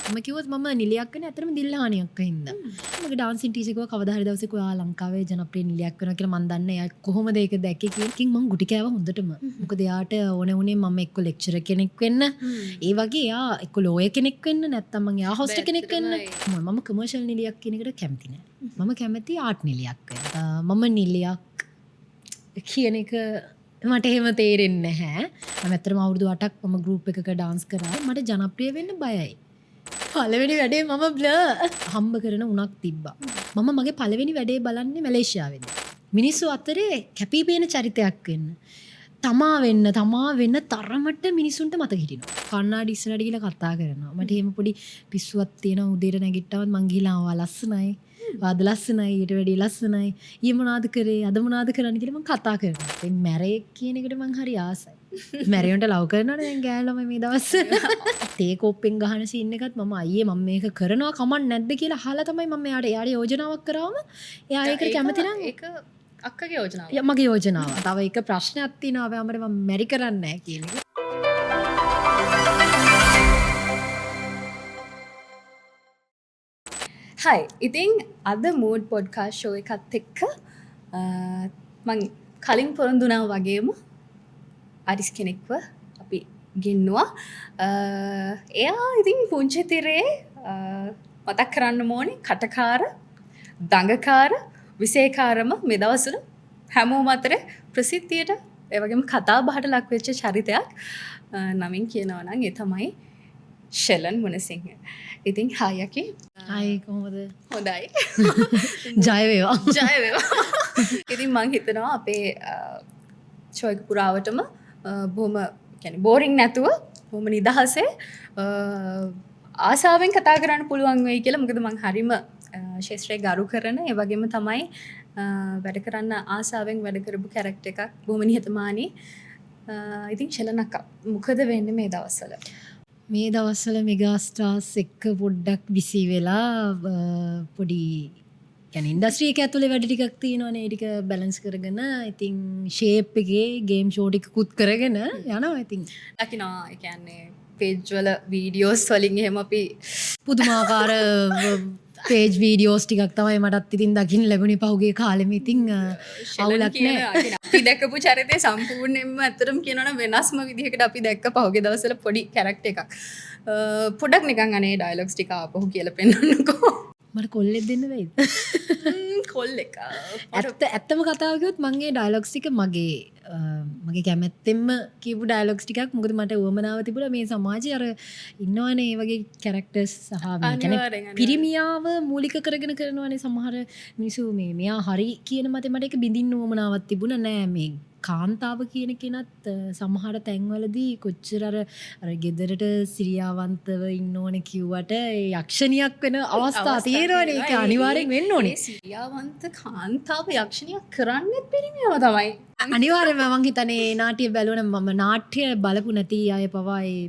මම කිව්වොත් මම නිලියක් වෙන්නේ ඇත්තටම දිල්හානියක් හින්දා. මගේ ඩාන්සින් ටීචර් කිව්වා කවදා හරි දවසක ඔයා ලංකාවේ ජනප්‍රිය නිලියක් වෙනවා කියලා මම දන්නේ. එයා කොහොමද ඒක දැක්කේ කියනකින් මම ගුටි කෑවා හොඳටම. මොකද එයාට ඕනේ උනේ මම එක්ක ලෙක්චරර් කෙනෙක් වෙන්න. ඒ වගේ එයා එක්ක ලෝයර් කෙනෙක් වෙන්න නැත්නම් මම එයා හොස්ට් කෙනෙක් වෙන්න. මම කමර්ෂල් නිලියක් කියන එකට කැමති නෑ. මම කැමති ආර්ට් නිලියක් වෙන්න. මම නිලියක් කියන එක මට එහෙම තේරෙන්නේ නැහැ. මම ඇත්තටම අවුරුදු 8ක් මම ගෲප් එකක ඩාන්ස් කරා. මට ජනප්‍රිය වෙන්න බයයි. පළවෙනි වැඩේ මම බ්ලර් හම්බ කරන උණක් තිබ්බා. මම මගේ පළවෙනි වැඩේ බලන්නේ මැලේසියාවේදී. මිනිස්සු අතරේ කැපී පෙනෙන චරිතයක් වෙන්න. තමා වෙන්න තරමට මිනිසුන්ට මතක හිටිනවා. කන්නාඩි ඉස්සරහට ගිහලා කතා කරනවා. මට එහෙම පොඩි පිස්සුවක් තියෙනවා. උදේට නැගිට්ටාම මං ගිහලා ආවා ලස්සනයි. වාද ලස්සනයි ඊට වැඩි ලස්සනයි. ඊ මොනවාද කරේ? අද මොනවාද කරන්න කියලා මං කතා කරනවා. ඉතින් මැරේ කියන එකට මං හරි ආසයි. මැරියොන්ට ලව් කරනවනේ දැන් ගෑල්ලම මේ දවස්වල. තේ කොප්පෙන් ගහන සීන් එකත් මම අයියේ මම මේක කරනවා කමක් නැද්ද කියලා අහලා තමයි මම එයාට යෝජනාවක් කරාම එයා ඒකට කැමති නම් ඒක අක්කගේ යෝජනාව. මගේ යෝජනාව. තව එක ප්‍රශ්නයක් තියෙනවා අපේ මම මැරි කරන්නේ නැහැ කියන එක. හයි ඉතින් අද මූඩ් පොඩ්කාස්ට් ෂෝ එකත් එක්ක මං කලින් පොරොන්දුනා වගේම අරිස් කෙනෙක්ව අපි ගෙන්නවා. එයා ඉතින් පුංචි තිරේ මතක් කරන්න ඕනේ කටකාර දඟකාර විශේෂකාරම මේ දවස්වල හැමෝම අතර ප්‍රසිද්ධියට ඒ වගේම කතා බහට ලක් වෙච්ච චරිතයක් නමින් කියනවා නම් ඒ තමයි ෂෙලන් මුණසිංහ. ඉතින් හායි යකි. හායි කොහොමද? හොඳයි. ජය වේවා. ජය වේවා. ඉතින් මං හිතනවා අපේ ෂෝ එක පුරාවටම බොහොම කියන්නේ බෝරින් නැතුව බොහොම නිදහසේ ආසාවෙන් කතා කරන්න පුළුවන් වෙයි කියලා. මොකද මං හරිම ශේෂ්ත්‍රය ගරු කරන ඒ වගේම තමයි වැඩ කරන්න ආසාවෙන් වැඩ කරපු කැරක්ටර් එකක්. බොහොම නිහතමානී. ඉතින් ෂෙලන් අක්කා මොකද වෙන්නේ මේ දවස්වල? මේ දවස්වල මෙගා ස්ටාර්ස් එක්ක පොඩ්ඩක් බිසි වෙලා පොඩි කියන්නේ ඉන්ඩස්ට්‍රි එක ඇතුලේ වැඩ ටිකක් තියෙනවනේ. ඒ ටික බැලන්ස් කරගෙන ඉතින් ෂේප් එකේ ගේම් ෂෝ ටිකකුත් කරගෙන යනවා. ඉතින් දකින්නවා ඒ කියන්නේ පේජ් වල වීඩියෝස් වලින් එහෙම අපි පුදුමාකාර පේජ් වීඩියෝස් ටිකක් තමයි මටත් ඉතින් දකින්න ලැබුණේ පහුගිය කාලෙම. ඉතින් අවුලක් නෑ. අපි දැක්කපු චරිතය සම්පූර්ණයෙන්ම ඇත්තටම කියනවනම් වෙනස්ම විදිහකට අපි දැක්ක පහුගිය දවස්වල පොඩි කැරක්ටර් එකක්. පොඩක් නිකන් අනේ ඩයලොග්ස් ටික ආපහු කියලා පෙන්නන්නකෝ. මට කොල්ලෙක් දෙන්න වෙයිද? කොල්ලෙක්. ඇත්තම කතාව කිව්වොත් මම ඒ ඩයලොග්ස් ටික මගේ කැමැත්තෙන්ම කියපු ඩයලොග්ස් ටිකක්. මොකද මට උවමනාව තිබුණා මේ සමාජයේ අර ඉන්නවනේ මේ වගේ කැරක්ටර්ස් සහ මේ කියන්නේ පිරිමියාව මූලික කරගෙන කරනවනේ සමහර මිනිස්සු මේ මෙයා හරි කියන මතේ මට ඒක බින්දින්න උවමනාවක් තිබුණා නෑ. මේ කාන්තාව කියන කෙනත් සමහර තැන්වලදී කොච්චර අර ගෙදරට සිරියාවන්තව ඉන්න ඕනේ කිව්වට යක්ෂණියක් වෙන අවස්ථා තියෙනවනේ. ඒක අනිවාර්යෙන් වෙන්න ඕනේ. සිරියාවන්ත කාන්තාව යක්ෂණියක් කරන්නේ පිරිමියව තමයි. අනිවාර්යයෙන්ම මම හිතන්නේ නාට්‍ය බැලුවනම් මම නාට්‍ය බලපු නැති අය පවා ඒ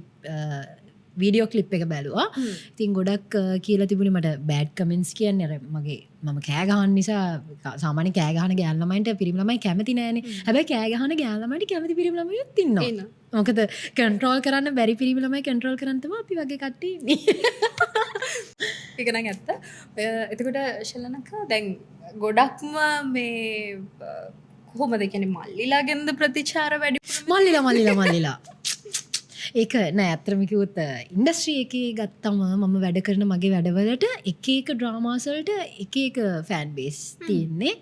වීඩියෝ ක්ලිප් එක බැලුවා. ඉතින් ගොඩක් කියලා තිබුණේ මට බෑඩ් කමෙන්ට්ස් කියන්නේ අර මම කෑ ගහන නිසා සාමාන්‍ය කෑ ගහන ගෑනු ළමයින්ට පිරිමි ළමයි කැමති නෑනේ. හැබැයි කෑ ගහන ගෑනු ළමයින්ට කැමති පිරිමි ළමයිත් ඉන්නවා. මොකද කන්ට්‍රෝල් කරන්න බැරි පිරිමි ළමයි කන්ට්‍රෝල් කරන් තමයි අපි වගේ කට්ටිය ඉන්නේ. ඒක නම් ඇත්ත. එතකොට ෂෙලනක දැන් ගොඩක්ම මේ කොහොමද කියන්නේ මල්ලිලාගෙන්ද ප්‍රතිචාර වැඩි? මල්ලිලා ඒක නෑ ඇත්තටම කිව්වොත් ඉන්ඩස්ට්‍රි එකේ ගත්තම මම වැඩ කරන මගේ වැඩවලට එක එක ඩ්‍රාමාස් වලට එක එක ෆෑන් බේස් තියෙන්නේ.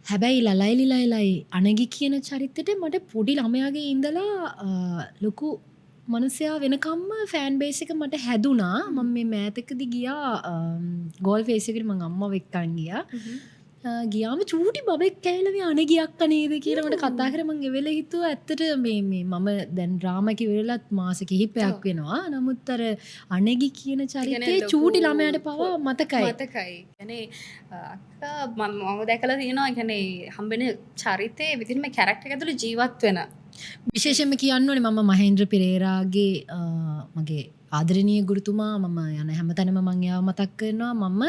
හැබැයි ලලයි අනගි කියන චරිතෙට මට පොඩි ළමයාගේ ඉඳලා ලොකු මනුස්සයා වෙනකම්ම ෆෑන් බේස් එක මට හැදුනා. මම මේ මෑතකදී ගියා ගෝල් ෆේස් එකට මම අම්මව එක්කන් ගියා. ගියාම චූටි බබෙක් කැවිලා මේ අනගියක් නේද කියලා මට කතා කරා. මං එවෙල හිතුවා ඇත්තට මේ මම දැන් ඩ්‍රාමා කිව්වලත් මාස කිහිපයක් වෙනවා. නමුත් අර අනගි කියන චරිතේ චූටි ළමයාට පවා මතකයි. يعني අක්කා මම දැකලා තියෙනවා. يعني හම්බෙන චරිතේ විදිහට මේ කැරක්ටර් එක ඇතුළේ ජීවත් වෙන. විශේෂයෙන්ම කියන්න ඕනේ මම මහේන්ද්‍ර පෙරේරාගේ මගේ ආදරණීය ගුරුතුමා මම යන හැමතැනම මම එයාව මතක් කරනවා. මම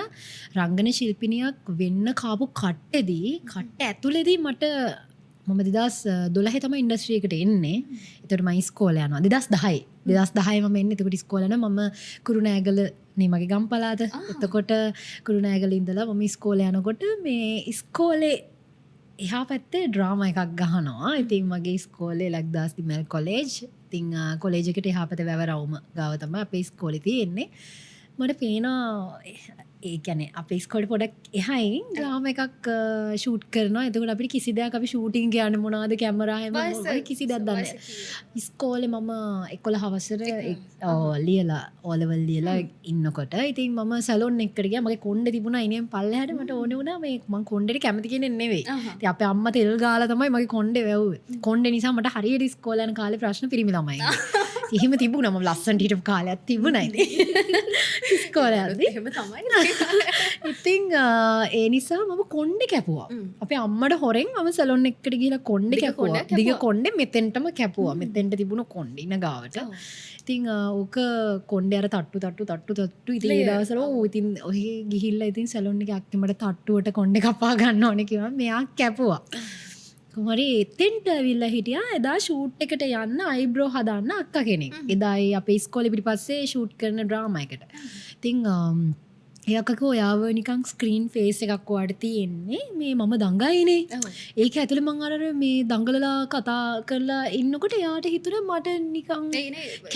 රංගන ශිල්පිනියක් වෙන්න කාපු කට්ටේදී කට්ට ඇතුලේදී මට මම 2012 තමයි ඉන්ඩස්ට්‍රි එකට එන්නේ. එතකොට මම ඉස්කෝලේ යනවා 2010 මම එන්නේ. එතකොට ඉස්කෝලේ යනවා මම කුරුණෑගල නේ මගේ ගම් පළාත. එතකොට කුරුණෑගල ඉඳලා මම ඉස්කෝලේ යනකොට මේ ඉස්කෝලේ එහා පැත්තේ ඩ්‍රාමා එකක් ගහනවා. ඉතින් මගේ ඉස්කෝලේ ලක්දාස් දිමල් කොලේජ්. ඉතින් කොලේජ් එකට එහා පැත්තේ වැවරවුම ගාව තමයි අපේ ඉස්කෝලේ තියෙන්නේ. මට පේනවා ඒ කියන්නේ අපේ ඉස්කෝලේ පොඩක් එහායි ඩ්‍රාමා එකක් ෂූට් කරනවා. එතකොට අපිට කිසි දෙයක් අපි ෂූටින් කියන්නේ මොනවද කැමරා හැම කිසි දෙයක් දන්නේ නැහැ. ඉස්කෝලේ මම 11 වසර ලියලා O level ලියලා ඉන්නකොට ඉතින් මම සැලොන් එකකට ගියා. මගේ කොණ්ඩේ තිබුණා ඉනියෙන් පල්ලෙහාට මට ඕනේ වුණා මේ මං කොණ්ඩේට කැමති කෙනෙක් නෙවෙයි. ඉතින් අපේ අම්මා තෙල් ගාලා තමයි මගේ කොණ්ඩේ වැව්වේ. කොණ්ඩේ නිසා මට හරියට ඉස්කෝලේ යන කාලේ ප්‍රශ්න පිරිමි ළමයි. එහෙම තිබුණා මම ලස්සනට හිටපු කාලයක් තිබුණා ඉතින්. ඉස්කෝලේ යද්දි එහෙම තමයි. ඉතින් ඒ නිසා මම කොණ්ඩේ කැපුවා. අපේ අම්මට හොරෙන් මම සැලොන් එකකට ගිහලා කොණ්ඩේ කැපුවා. දිග කොණ්ඩේ මෙතෙන්ටම කැපුවා. මෙතෙන්ට තිබුණ කොණ්ඩේ ඉන ගාවට. ඉතින් ඕක කොණ්ඩේ අර තට්ටු ඉතින් ඒ දවස්වල ඉතින් ඔහි ගිහිල්ලා ඉතින් සැලොන් එකේ අක්කමට තට්ටුවට කොණ්ඩේ කපා ගන්න ඕනේ කිව්වා. මෙයා කැපුවා. කොහරි එතෙන්ට ඇවිල්ලා හිටියා. එදා ෂූට් එකට යන්න අයිබ්‍රෝ හදාන්න අක්කා කෙනෙක්. එදා අපේ ඉස්කෝලේ පිටිපස්සේ ෂූට් කරන ඩ්‍රාමා එකට. ඉතින් ඒ අක්කා කිව්වා ඔයාව නිකන් ස්ක්‍රීන් ෆේස් එකක් ඔයාට තියෙන්නේ. මේ මම දඟයිනේ. ඒක ඇතුලේ මං අර මේ දඟලලා කතා කරලා ඉන්නකොට එයාට හිතුණා මට නිකන්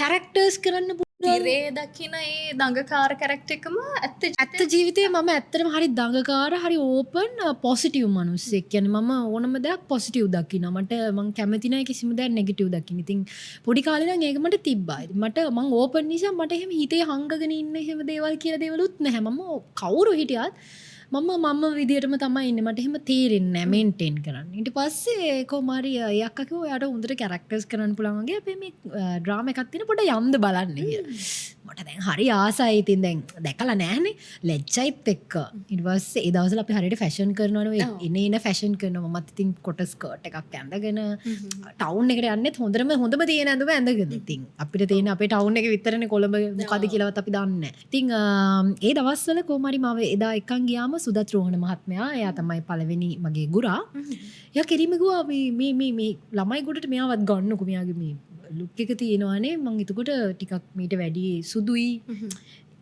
කැරක්ටර්ස් කරන්න තිරේ දකින ඒ දඟකාර කැරක්ටර් එකම ඇත්ත ජීවිතේ මම ඇත්තටම හරි දඟකාර හරි ඕපන් පොසිටිව් මිනිස්සෙක්. කියන්නේ මම ඕනම දෙයක් පොසිටිව් දකිනවා. මට මං කැමති නැහැ කිසිම දෙයක් නෙගටිව් දකින්න. ඉතින් පොඩි කාලේ නම් ඒක මට තිබ්බා. මට මං ඕපන් නිසා මට එහෙම හිතේ හංගගෙන ඉන්න එහෙම දේවල් කියලා දේවලුත් නැහැ. මම කවුරු හිටියත් මම විදියටම තමයි ඉන්නේ. මට එහෙම තේරෙන්නේ නැහැ මේන්ටේන් කරන්න. ඊට පස්සේ කොමාරි අක්කා කිව්වා ඔයාට හොඳට කැරක්ටර්ස් කරන්න පුළුවන් වගේ අපේ මේ ඩ්‍රාමා එකක් තියෙන පොඩ යම්ද බලන්න කියලා. මට දැන් හරි ආසයි. ඉතින් දැන් දැකලා නැහනේ ලැජ්ජයිත් එක්ක. ඊට පස්සේ ඒ දවස්වල අපි හරියට ෆැෂන් කරනවනේ. එන ෆැෂන් කරනවා. මමත් ඉතින් කොට ස්කර්ට් එකක් ඇඳගෙන ටවුන් එකට යන්නෙත් හොඳම තියෙන ඇඳුම ඇඳගෙන. ඉතින් අපිට තියෙන අපේ ටවුන් එකේ විතරනේ කොළඹ මොකද කියලාවත් අපි දන්නේ නැහැ. ඉතින් ඒ දවස්වල කොමාරි මම එදා එකන් ගියාම සුදත් රෝහණ මහත්මයා එයා තමයි පළවෙනි මගේ ගුරා. එයා කෙලිම ගියා මේ ළමයි ගොඩට මෙයාවත් ගන්නකො මෙයාගේ මේ ලුක් එක තියෙනවානේ. මං එතකොට ටිකක් මීට වැඩි සුදුයි.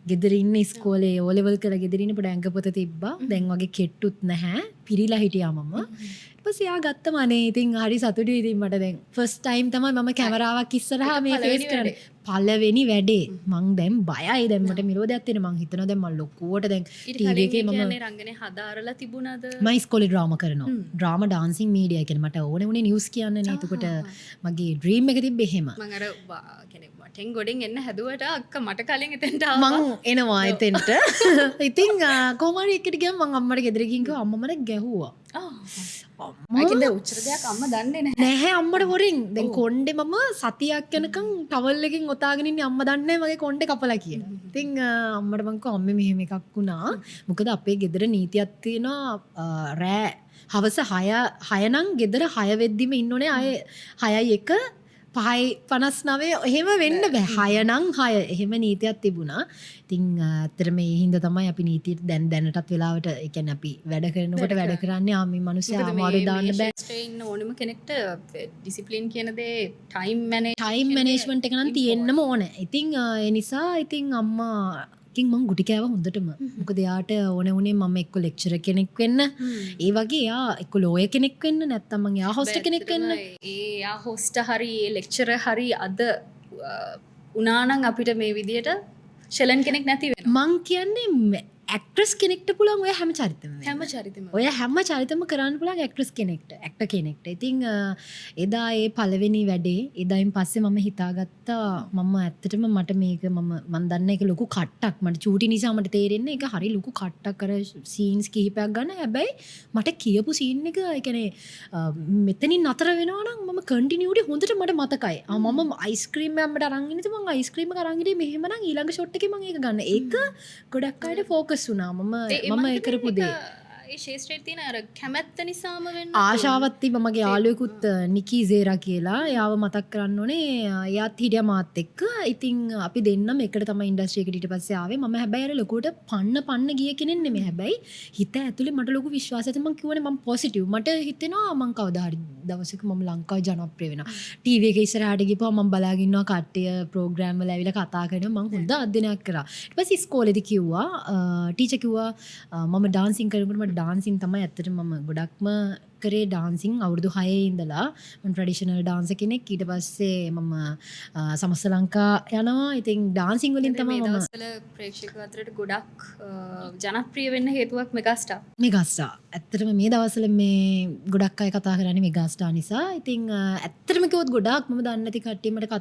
ගෙදර ඉන්න ඉස්කෝලේ O level කරලා ගෙදර ඉන්න පොඩ ඇඟපොත තිබ්බා. දැන් වගේ කෙට්ටුත් නැහැ. පිරිලා හිටියා මම. ඊට පස්සේ එයා ගත්තම අනේ ඉතින් හරි සතුටුයි. ඉතින් මට දැන් ෆස්ට් ටයිම් තමයි මම කැමරාවක් ඉස්සරහා මේ ෆේස් කරන්නේ. පළවෙනි වැඩේ මං දැන් බයයි. දැන් මට මිලෝදයක් තියෙන මං හිතනවා දැන් මම ලොකුවට දැන් ටීවී එකේ මම කියන්නේ රංගනේ හදාරලා තිබුණාද? මම ඉස්කෝලේ ඩ්‍රාමා කරනවා. ඩ්‍රාමා ඩාන්සින් මීඩියා කියන්නේ මට ඕනේ උනේ නිවුස් කියන්නනේ. එතකොට මගේ ඩ්‍රීම් එක තිබ්බේ එහෙම. මං අර කියන්නේ වටෙන් ගොඩෙන් එන්න හැදුවට අක්කා මට කලින් එතෙන්ට ආවා. මං එනවා එතෙන්ට. ඉතින් කොහොම හරි එකට ගියාම මං අම්මට ගෙදර ගිහින් කිව්වා අම්මා මට ගැහුවා. මයිකද උච්චර දෙයක් අම්මා දන්නේ නැහැ. නැහැ අම්මට හොරෙන්. දැන් කොණ්ඩේ මම සතියක් යනකම් ටවල් එකකින් ඔතාගෙන ඉන්නේ අම්මා දන්නේ නැහැ මගේ කොණ්ඩේ කපලා කියලා. ඉතින් අම්මට මං කිව්වා අම්මේ මෙහෙම එකක් වුණා. මොකද අපේ ගෙදර නීතියක් තියෙනවා රෑ හවස 6 නම් ගෙදර 6 වෙද්දිම ඉන්න ඕනේ. අය 6යි 1 5:59 එහෙම වෙන්න බෑ. 6 නම් 6 එහෙම නීතියක් තිබුණා. ඉතින් ඇත්තට මේ හින්දා තමයි අපි නීතියට දැනටත් වෙලාවට ඒ කියන්නේ අපි වැඩ කරනකොට වැඩ කරන්නේ මේ මිනිස්සු අමාරු දාන්න බෑ. ස්ටේ ඉන්න ඕනෙම කෙනෙක්ට ඩිසිප්ලින් කියන දේ ටයිම් මැනේජ්මන්ට් එක නම් තියෙන්නම ඕනේ. ඉතින් ඒ නිසා ඉතින් අම්මා මං ගුටි කෑවා හොඳටම. මොකද එයාට ඕනේ උනේ මම එක්ක ලෙක්චරර් කෙනෙක් වෙන්න. ඒ වගේ එයා එක්ක ලෝයර් කෙනෙක් වෙන්න නැත්නම් මං එයා හොස්ට් කෙනෙක් වෙන්න. එයා හොස්ට් හරි ලෙක්චරර් හරි අද උනා නම් අපිට මේ විදියට ෂෙලන් කෙනෙක් නැති වෙනවා. මං කියන්නේ ඇක්ට්‍රස් කෙනෙක්ට පුළුවන් ඔය හැම චරිතෙම. ඔය හැම චරිතෙම කරන්න පුළුවන් ඇක්ට්‍රස් කෙනෙක්ට, ඇක්ටර් කෙනෙක්ට. ඉතින් එදා ඒ පළවෙනි වැඩේ එදායින් පස්සේ මම හිතාගත්තා මම ඇත්තටම මට මේක මම දන්න එක ලොකු කට්ටක්. මට චූටි නිසා මට තේරෙන්නේ ඒක හරි ලොකු කට්ටක් කර සීන්ස් කිහිපයක් ගන්න. හැබැයි මට කියපු සීන් එක ඒ කියන්නේ මෙතනින් නතර වෙනවා නම් මම කන්ටිනියුටි හොඳට මට මතකයි. මම අයිස්ක්‍රීම් එකකට අරන් ඉන්නේ මම අයිස්ක්‍රීම් එක අරන් ඉන්නේ මෙහෙම නම් ඊළඟ ෂොට් එකේ මම ඒක ගන්න. ඒක ගොඩක් අයට ෆෝකස් වුණා. මම කරපු දේ ඒ ශේෂ්ත්‍රයේ තියෙන අර කැමැත්ත නිසාම වෙන්න ආශාවත් තිබ්බ මගේ යාළුවෙකුත් නිකී සේරා කියලා. එයාව මතක් කරන්න ඕනේ. එයාත් හිටියා මාත් එක්ක. ඉතින් අපි දෙන්නම එකට තමයි ඉන්ඩස්ට්‍රි එකට ඊට පස්සේ ආවේ. මම හැබැයි අර ලොකුවට පන්න ගිය කෙනෙක් නෙමෙයි. හැබැයි හිත ඇතුලේ මට ලොකු විශ්වාසයක් මම කිව්වනේ මම පොසිටිව්. මට හිතෙනවා මම කවදා හරි දවසක මම ලංකාවේ ජනප්‍රිය වෙනවා. ටීවී එකේ ඉස්සරහට ගිහපුවා මම බලාගෙන ඉන්නවා කට්ටිය ප්‍රෝග්‍රෑම් වල ඇවිල්ලා කතා කරනවා. මම හොඳ අධ්‍යයනයක් කරා. ඊට පස්සේ ඉස්කෝලේදී කිව්වා ටීචර් කිව්වා මම ඩාන්සින් කරනකොට මට ඩාන්සින් තමයි ඇත්තටම මම ගොඩක්ම කරේ ඩාන්සින් අවුරුදු 6 ඉඳලා මම ට්‍රැඩිෂනල් ඩාන්සර් කෙනෙක්. ඊට පස්සේ මම සමස්ත ලංකා යනවා. ඉතින් ඩාන්සින් වලින් තමයි මේ මම දවස්වල ප්‍රේක්ෂකයෝ අතරට ගොඩක් ජනප්‍රිය වෙන්න හේතුවක් මෙගාස්ටාර්. මෙගාස්ටාර්. ඇත්තටම මේ දවස්වල මේ ගොඩක් අය කතා කරන්නේ මෙගාස්ටාර් නිසා. ඉතින් ඇත්තටම කිව්වොත් ගොඩාක් මම දන්නේ නැති කට්ටිය මට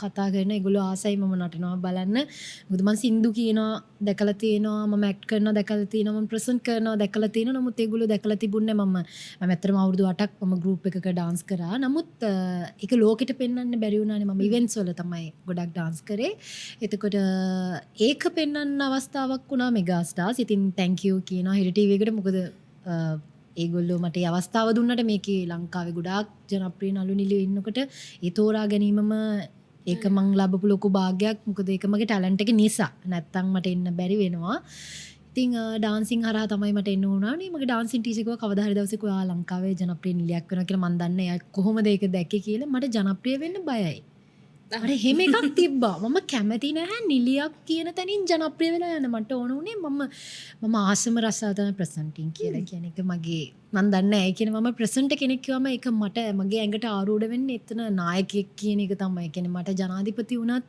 කතා කරන ඒගොල්ලෝ ආසයි මම නටනවා බලන්න. මොකද මම සින්දු කියනවා දැකලා තියෙනවා, මම ඇක්ට් කරනවා දැකලා තියෙනවා, මම ප්‍රසන්ට් කරනවා දැකලා තියෙනවා. නමුත් ඒගොල්ලෝ දැකලා තිබුණේ මම ඇත්තටම අවුරුදු 8ක් මම ගෲප් එකක ඩාන්ස් කරා. නමුත් ඒක ලෝකෙට පෙන්වන්න බැරි වුණානේ. මම ඉවෙන්ට්ස් වල තමයි ගොඩක් ඩාන්ස් කරේ. එතකොට ඒක පෙන්වන්න අවස්ථාවක් වුණා මෙගාස්ටාර්ස්. ඉතින් thank you කියනවා හිර ටීවී එකට. මොකද ඒගොල්ලෝ මට මේ අවස්ථාව දුන්නට මේකේ ලංකාවේ ගොඩාක් ජනප්‍රිය නළු නිළියෝ ඉන්නකොට ඒ තෝරා ගැනීමම ඒක මං ලැබපු ලොකු භාගයක්. මොකද ඒක මගේ ටැලන්ට් එක නිසා. නැත්තම් මට එන්න බැරි වෙනවා. ඉතින් ඩාන්සින් හරහා තමයි මට එන්න උනානේ. මගේ ඩාන්සින් ටීචර් කිව්වා කවදා හරි දවසක ඔයා ලංකාවේ ජනප්‍රිය නිලියක් වෙනවා කියලා. මං දන්නේ එයා කොහොමද ඒක දැක්කේ කියලා. මට ජනප්‍රිය වෙන්න බයයි. අර එහෙම එකක් තිබ්බා. මම කැමති නැහැ නිලියක් කියන තැනින් ජනප්‍රිය වෙලා යන්න. මට ඕන උනේ මම ආසම රසාව තමයි ප්‍රසන්ටින් කියලා කියන එක මගේ මන් දන්නේ නැහැ. ඒ කියන්නේ මම ප්‍රසන්ට් කෙනෙක් කිව්වම ඒක මට මගේ ඇඟට ආරූඪ වෙන්නේ එතන නායකයෙක් කියන එක තමයි. ඒ කියන්නේ මට ජනාධිපති වුණත්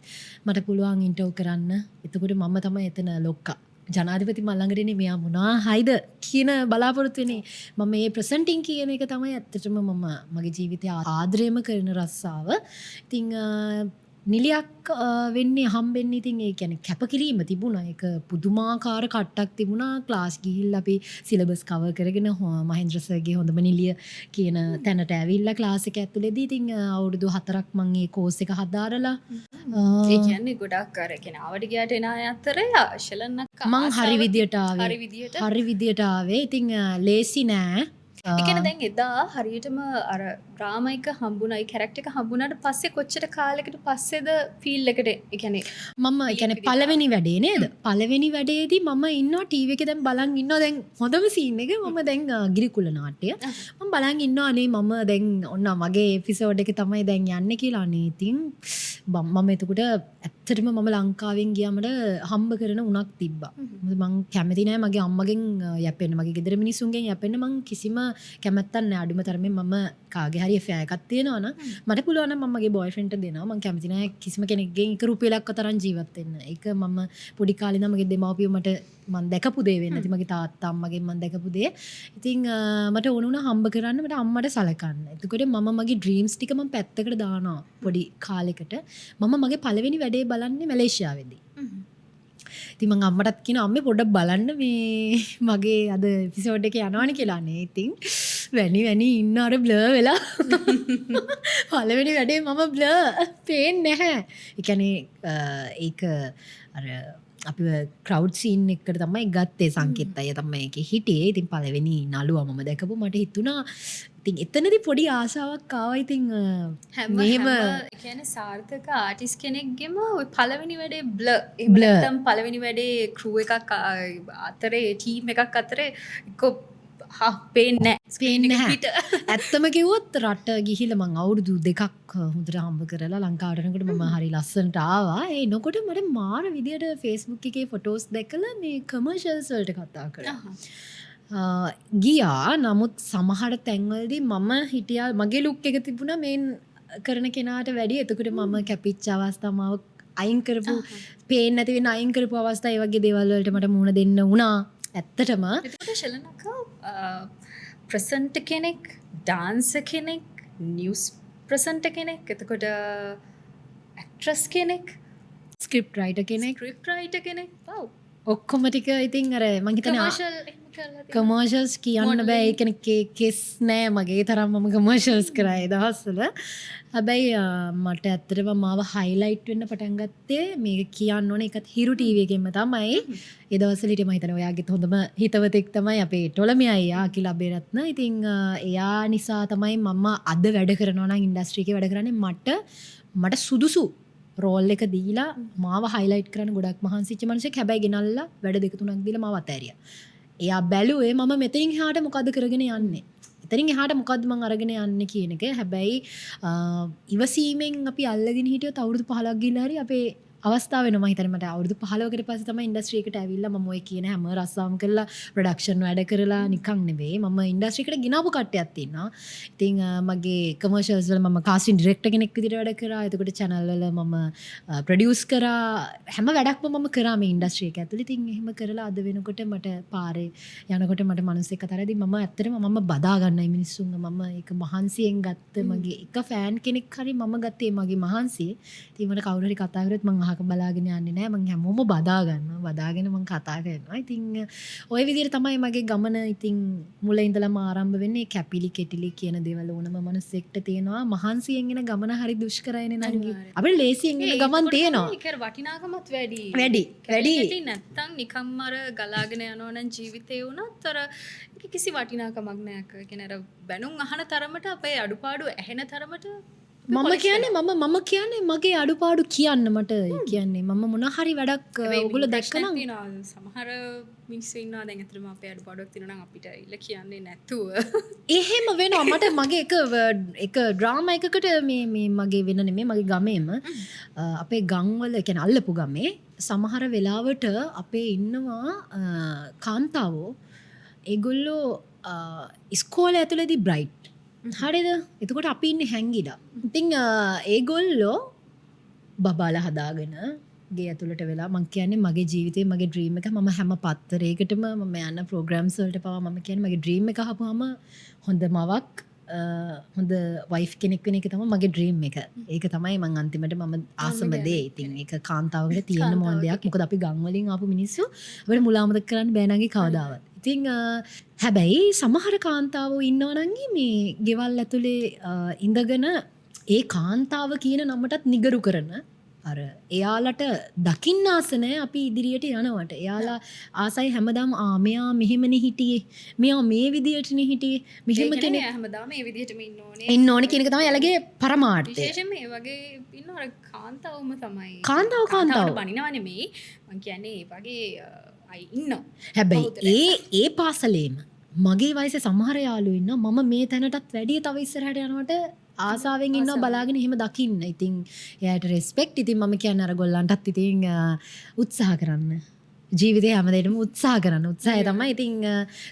මට පුළුවන් ඉන්ටර්වයුව කරන්න. එතකොට මම තමයි එතන ලොක්කා. ජනාධිපති මල් ළඟට එන්නේ මෙයා මොනවා හයිද කියන බලාපොරොත්තු වෙන්නේ. මම මේ ප්‍රසන්ටින් කියන එක තමයි ඇත්තටම මම මගේ ජීවිතයේ ආදරයම කරන රස්සාව. ඉතින් නිලියක් වෙන්නේ හම්බෙන්නේ ඉතින් ඒ කියන්නේ කැපකිරීම තිබුණා. ඒක පුදුමාකාර කට්ටක් තිබුණා. ක්ලාස් ගිහිල්ලා අපි සිලබස් කවර් කරගෙන මහේන්ද්‍ර සර්ගේ හොඳම නිලිය කියන තැනට ඇවිල්ලා ක්ලාස් එක ඇතුලේදී ඉතින් අවුරුදු 4ක් මම මේ කෝස් එක හදාරලා ඒ කියන්නේ ගොඩක් අර කියන ආවට ගියාට එන අය අතරේ ශලන්නක් මං හරි විදියට ආවේ. ඉතින් ලේසි නෑ. ඒ කියන්නේ දැන් එදා හරියටම අර ඩ්‍රාමා එක හම්බුණා, ඒ කැරක්ටර් එක හම්බුණාට පස්සේ කොච්චර කාලයකට පස්සේද ෆීල් එකට ඒ කියන්නේ මම ඒ කියන්නේ පළවෙනි වැඩේ නේද? පළවෙනි වැඩේදී මම ඉන්නවා ටීවී එකේ දැන් බලන් ඉන්නවා. දැන් හොඳම සීන් එක මම දැන් ගිරිකුල නාට්‍ය මම බලන් ඉන්නවා. අනේ මම දැන් ඔන්න මගේ එපිසෝඩ් එකේ තමයි දැන් යන්නේ කියලා. අනේ ඉතින් මම එතකොට ඇත්තටම මම ලංකාවෙන් ගියාමට හම්බ කරන උණක් තිබ්බා. මොකද මං කැමති නෑ මගේ අම්මගෙන් යැපෙන්න, මගේ ගෙදර මිනිස්සුන්ගෙන් යැපෙන්න මං කිසිම කැමැත්තක් නෑ. අඩුම තරමේ මම කාගේ හරි affair එකක් තියෙනවා නම් මට පුළුවන් නම් මම මගේ boyfriend ට දෙනවා. මං කැමති නෑ කිසිම කෙනෙක්ගෙන් එක රුපියලක් තරම් ජීවත් වෙන්න. ඒක මම පොඩි කාලේ ඉඳන් මගේ දෙමව්පියෝ මට මං දැකපු දේ වෙන්නේ නැති. මගේ තාත්තා අම්මගෙන් මං දැකපු දේ. ඉතින් මට ඕන වුණා හම්බ කරන්න, මට අම්මට සලකන්න. එතකොට මම මගේ ඩ්‍රීම්ස් ටික මම පැත්තකට දානවා පොඩි කාලෙකට. මම මගේ පළවෙනි වැඩේ බලන්නේ මැලේසියාවේදී. ඉතින් මං අම්මටත් කියනවා අම්මේ පොඩ්ඩක් බලන්න මේ මගේ අද එපිසෝඩ් එකේ යනවනේ කියලා. නේ ඉතින් වැනි ඉන්න අර බ්ලර් වෙලා පළවෙනි වැඩේ මම බ්ලර් පේන්නේ නැහැ. ඒ කියන්නේ ඒක අර අපි ක්‍රවුඩ් සීන් එකට තමයි ගත්තේ. සංකේත් අය තමයි ඒකේ හිටියේ. ඉතින් පළවෙනි නළුවා මම දැකපු මට හිතුණා ඉතින් එතනදී පොඩි ආසාවක් ආවා. ඉතින් මෙහෙම ඒ කියන්නේ සාර්ථක ආටිස්ට් කෙනෙක්ගෙම ওই පළවෙනි වැඩේ බ්ලර්. එහෙම නැත්නම් පළවෙනි වැඩේ ක්‍රූ එකක් අතරේ ටීම් එකක් අතරේ පේන්නේ නැහැ. ඇත්තම කිව්වොත් රට ගිහිල්ලා මං අවුරුදු 2ක් හොඳට හම්බ කරලා ලංකාවට එනකොට මම හරි ලස්සනට ආවා. ඒ එනකොට මට මාර විදියට Facebook එකේ ෆොටෝස් දැකලා මේ කමර්ෂල්ස් වලට කතා කරා. ගියා. නමුත් සමහර තැන්වලදී මම හිටියා මගේ ලුක් එක තිබුණා මේ කරන කෙනාට වැඩිය. එතකොට මම කැපිච්ච අවස්ථාව අයින් කරපු පේන්නේ නැති වෙන අයින් කරපු අවස්ථා ඒ වගේ දේවල් වලට මට මුහුණ දෙන්න වුණා. ඇත්තටම එතකොට ශලනක ප්‍රසන්ට් කෙනෙක්, ඩාන්සර් කෙනෙක්, නිවුස් ප්‍රසන්ට් කෙනෙක්, එතකොට ඇක්ට්‍රස් කෙනෙක්, ස්ක්‍රිප්ට් රයිටර් කෙනෙක්, වව් ඔක්කොම ටික ඉතින් අර මං හිතන්නේ කමර්ෂල් එහෙම කරලා තියෙනවා. කමර්ෂල්ස් කියන්න බෑ ඒ කියන්නේ කෙස් නෑ මගේ තරම් මම කමර්ෂල්ස් කරා ඒ දවස්වල. හැබැයි මට ඇත්තටම මාව හයිලයිට් වෙන්න පටන් ගත්තේ මේක කියන්න ඕනේ ඒකත් හිරු ටීවී එකෙන්ම තමයි. ඒ දවස්වල හිටිය මම හිතන්නේ ඔයාගෙත් හොඳම හිතවතෙක් තමයි අපේ ටොලමි අයියා අකිල අබේරත්න. ඉතින් එයා නිසා තමයි මම අද වැඩ කරනවා නම් ඉන්ඩස්ට්‍රි එකේ වැඩ කරන්නේ මට සුදුසු රෝල් එක දීලා මාව හයිලයිට් කරන්න ගොඩක් මහන්සිච්ච මිනිහෙක්. හැබැයි ගෙනල්ලා වැඩ 2-3ක් දීලා මාව අතෑරියා. එයා බැලුවේ මම මෙතනින් එහාට මොකද්ද කරගෙන යන්නේ. එතනින් එහාට මොකද්ද මං අරගෙන යන්නේ කියන එක. හැබැයි ඉවසීමෙන් අපි අල්ලගෙන හිටියොත් අවුරුදු 15ක් ගිහිල්ලා හරි අපේ අවස්ථාව වෙනවා. මම හිතන්නේ මට අවුරුදු 15කට පස්සේ තමයි ඉන්ඩස්ට්‍රි එකට ඇවිල්ලා මම ඔය කියන හැම රස්සාවම කරලා ප්‍රොඩක්ෂන් වැඩ කරලා නිකන් නෙවෙයි. මම ඉන්ඩස්ට්‍රි එකට ගෙනාවු කට්ටියක් තියෙනවා. ඉතින් මගේ කමර්ෂල්ස් වල මම කාස්ටින් ඩිරෙක්ටර් කෙනෙක් විදිහට වැඩ කරා. එතකොට channel වල මම ප්‍රොඩියුස් කරා. හැම වැඩක්ම මම කරා මේ ඉන්ඩස්ට්‍රි එක ඇතුළේ. ඉතින් එහෙම කරලා අද වෙනකොට මට පාරේ යනකොට මට මිනිස්සෙක් අතරදී මම ඇත්තටම මම බදා ගන්නයි මිනිස්සුන්ව මම ඒක මහන්සියෙන් ගත්ත මගේ එක ෆෑන් කෙනෙක් හරි මම ගත්තේ මගේ මහන්සිය. ඉතින් මට කවුරු හරි කතා කරොත් මං අහක බලාගෙන යන්නේ නැහැ. මං හැමෝම බදා ගන්නවා. බදාගෙන මං කතා කරනවා. ඉතින් ওই විදිහට තමයි මගේ ගමන ඉතින් මුල ඉඳලම ආරම්භ වෙන්නේ. කැපිලි කෙටිලි කියන දේවල් ඕනම මිනිස්සෙක්ට තියෙනවා. මහන්සියෙන් එන ගමන හරි දුෂ්කරයිනේ නංගි. අපිට ලේසියෙන් එන ගමන් තියෙනවා. ඒක වටිනාකමත් වැඩි. වැඩි. නැත්තම් නිකම්ම අර ගලාගෙන යනවා නම් ජීවිතේ වුණත් අර ඒක කිසි වටිනාකමක් නැහැ. කියන්නේ අර බැනුම් අහන තරමට අපේ අඩුපාඩු ඇහෙන තරමට මම කියන්නේ මගේ අඩුපාඩු කියන්න මට කියන්නේ මම මොන හරි වැඩක් ඔයගොල්ලෝ දැක්කනම් සමහර මිනිස්සු ඉන්නවා දැන් අතරම අපේ අඩුපාඩුවක් තියෙනවා නම් අපිට ඉල්ල කියන්නේ නැතුව එහෙම වෙනවා මට මගේ එක ඩ්‍රාමා එකකට මේ මගේ වෙන නෙමෙයි මගේ ගමේම අපේ ගම්වල කියන්නේ අල්ලපු ගමේ සමහර වෙලාවට අපේ ඉන්නවා කාන්තාවෝ ඒගොල්ලෝ ඉස්කෝලේ ඇතුළේදී බ්‍රයිට් හරිද? එතකොට අපි ඉන්නේ හැංගිලා. ඉතින් ඒගොල්ලෝ බබාලා හදාගෙන ගේ ඇතුළට වෙලා මං කියන්නේ මගේ ජීවිතේ මගේ ඩ්‍රීම් එක මම හැම පත්තරයකටම මම යන ප්‍රෝග්‍රෑම්ස් වලට පවා මම කියන්නේ මගේ ඩ්‍රීම් එක අහපුවාම හොඳ මවක් හොඳ වයිෆ් කෙනෙක් වෙන එක තමයි මගේ ඩ්‍රීම් එක. ඒක තමයි මං අන්තිමට මම ආසම දේ. ඉතින් ඒක කාන්තාවකට තියෙන මොන දෙයක්. මොකද අපි ගම් වලින් ආපු මිනිස්සු අපිට මුලාමතක කරන්න බෑ නංගි කවදාවත්. ඉතින් හැබැයි සමහර කාන්තාවෝ ඉන්නවා නංගි මේ ගෙවල් ඇතුලේ ඉඳගෙන ඒ කාන්තාව කියන නමටත් නිගරු කරන අර එයාලට දකින්න ආස නැහැ අපි ඉදිරියට යනවට. එයාලා ආසයි හැමදාම මෙයා මෙහෙමනේ හිටියේ. මෙයා මේ විදියටනේ හිටියේ. මෙහෙම කෙනෙක් හැමදාම මේ විදියටම ඉන්න ඕනේ. ඉන්න ඕනේ කියන එක තමයි එයාලගේ පරමාර්ථය. විශේෂයෙන් මේ වගේ ඉන්න අර කාන්තාවම තමයි. කාන්තාව බනිනව නෙමෙයි. මං කියන්නේ ඒ වගේ අය ඉන්නවා. හැබැයි ඒ පාසලේම මගේ වයසේ සමහර යාළුවෝ ඉන්නවා මම මේ තැනටත් වැඩිය තව ඉස්සරහට යනකොට ආසාවෙන් ඉන්නවා බලාගෙන එහෙම දකින්න. ඉතින් එයාට රෙස්පෙක්ට්. ඉතින් මම කියන්නේ අර ගොල්ලන්ටත් ඉතින් උත්සාහ කරන්න. ජීවිතේ හැමදේටම උත්සාහ කරන්න. උත්සාහය තමයි ඉතින්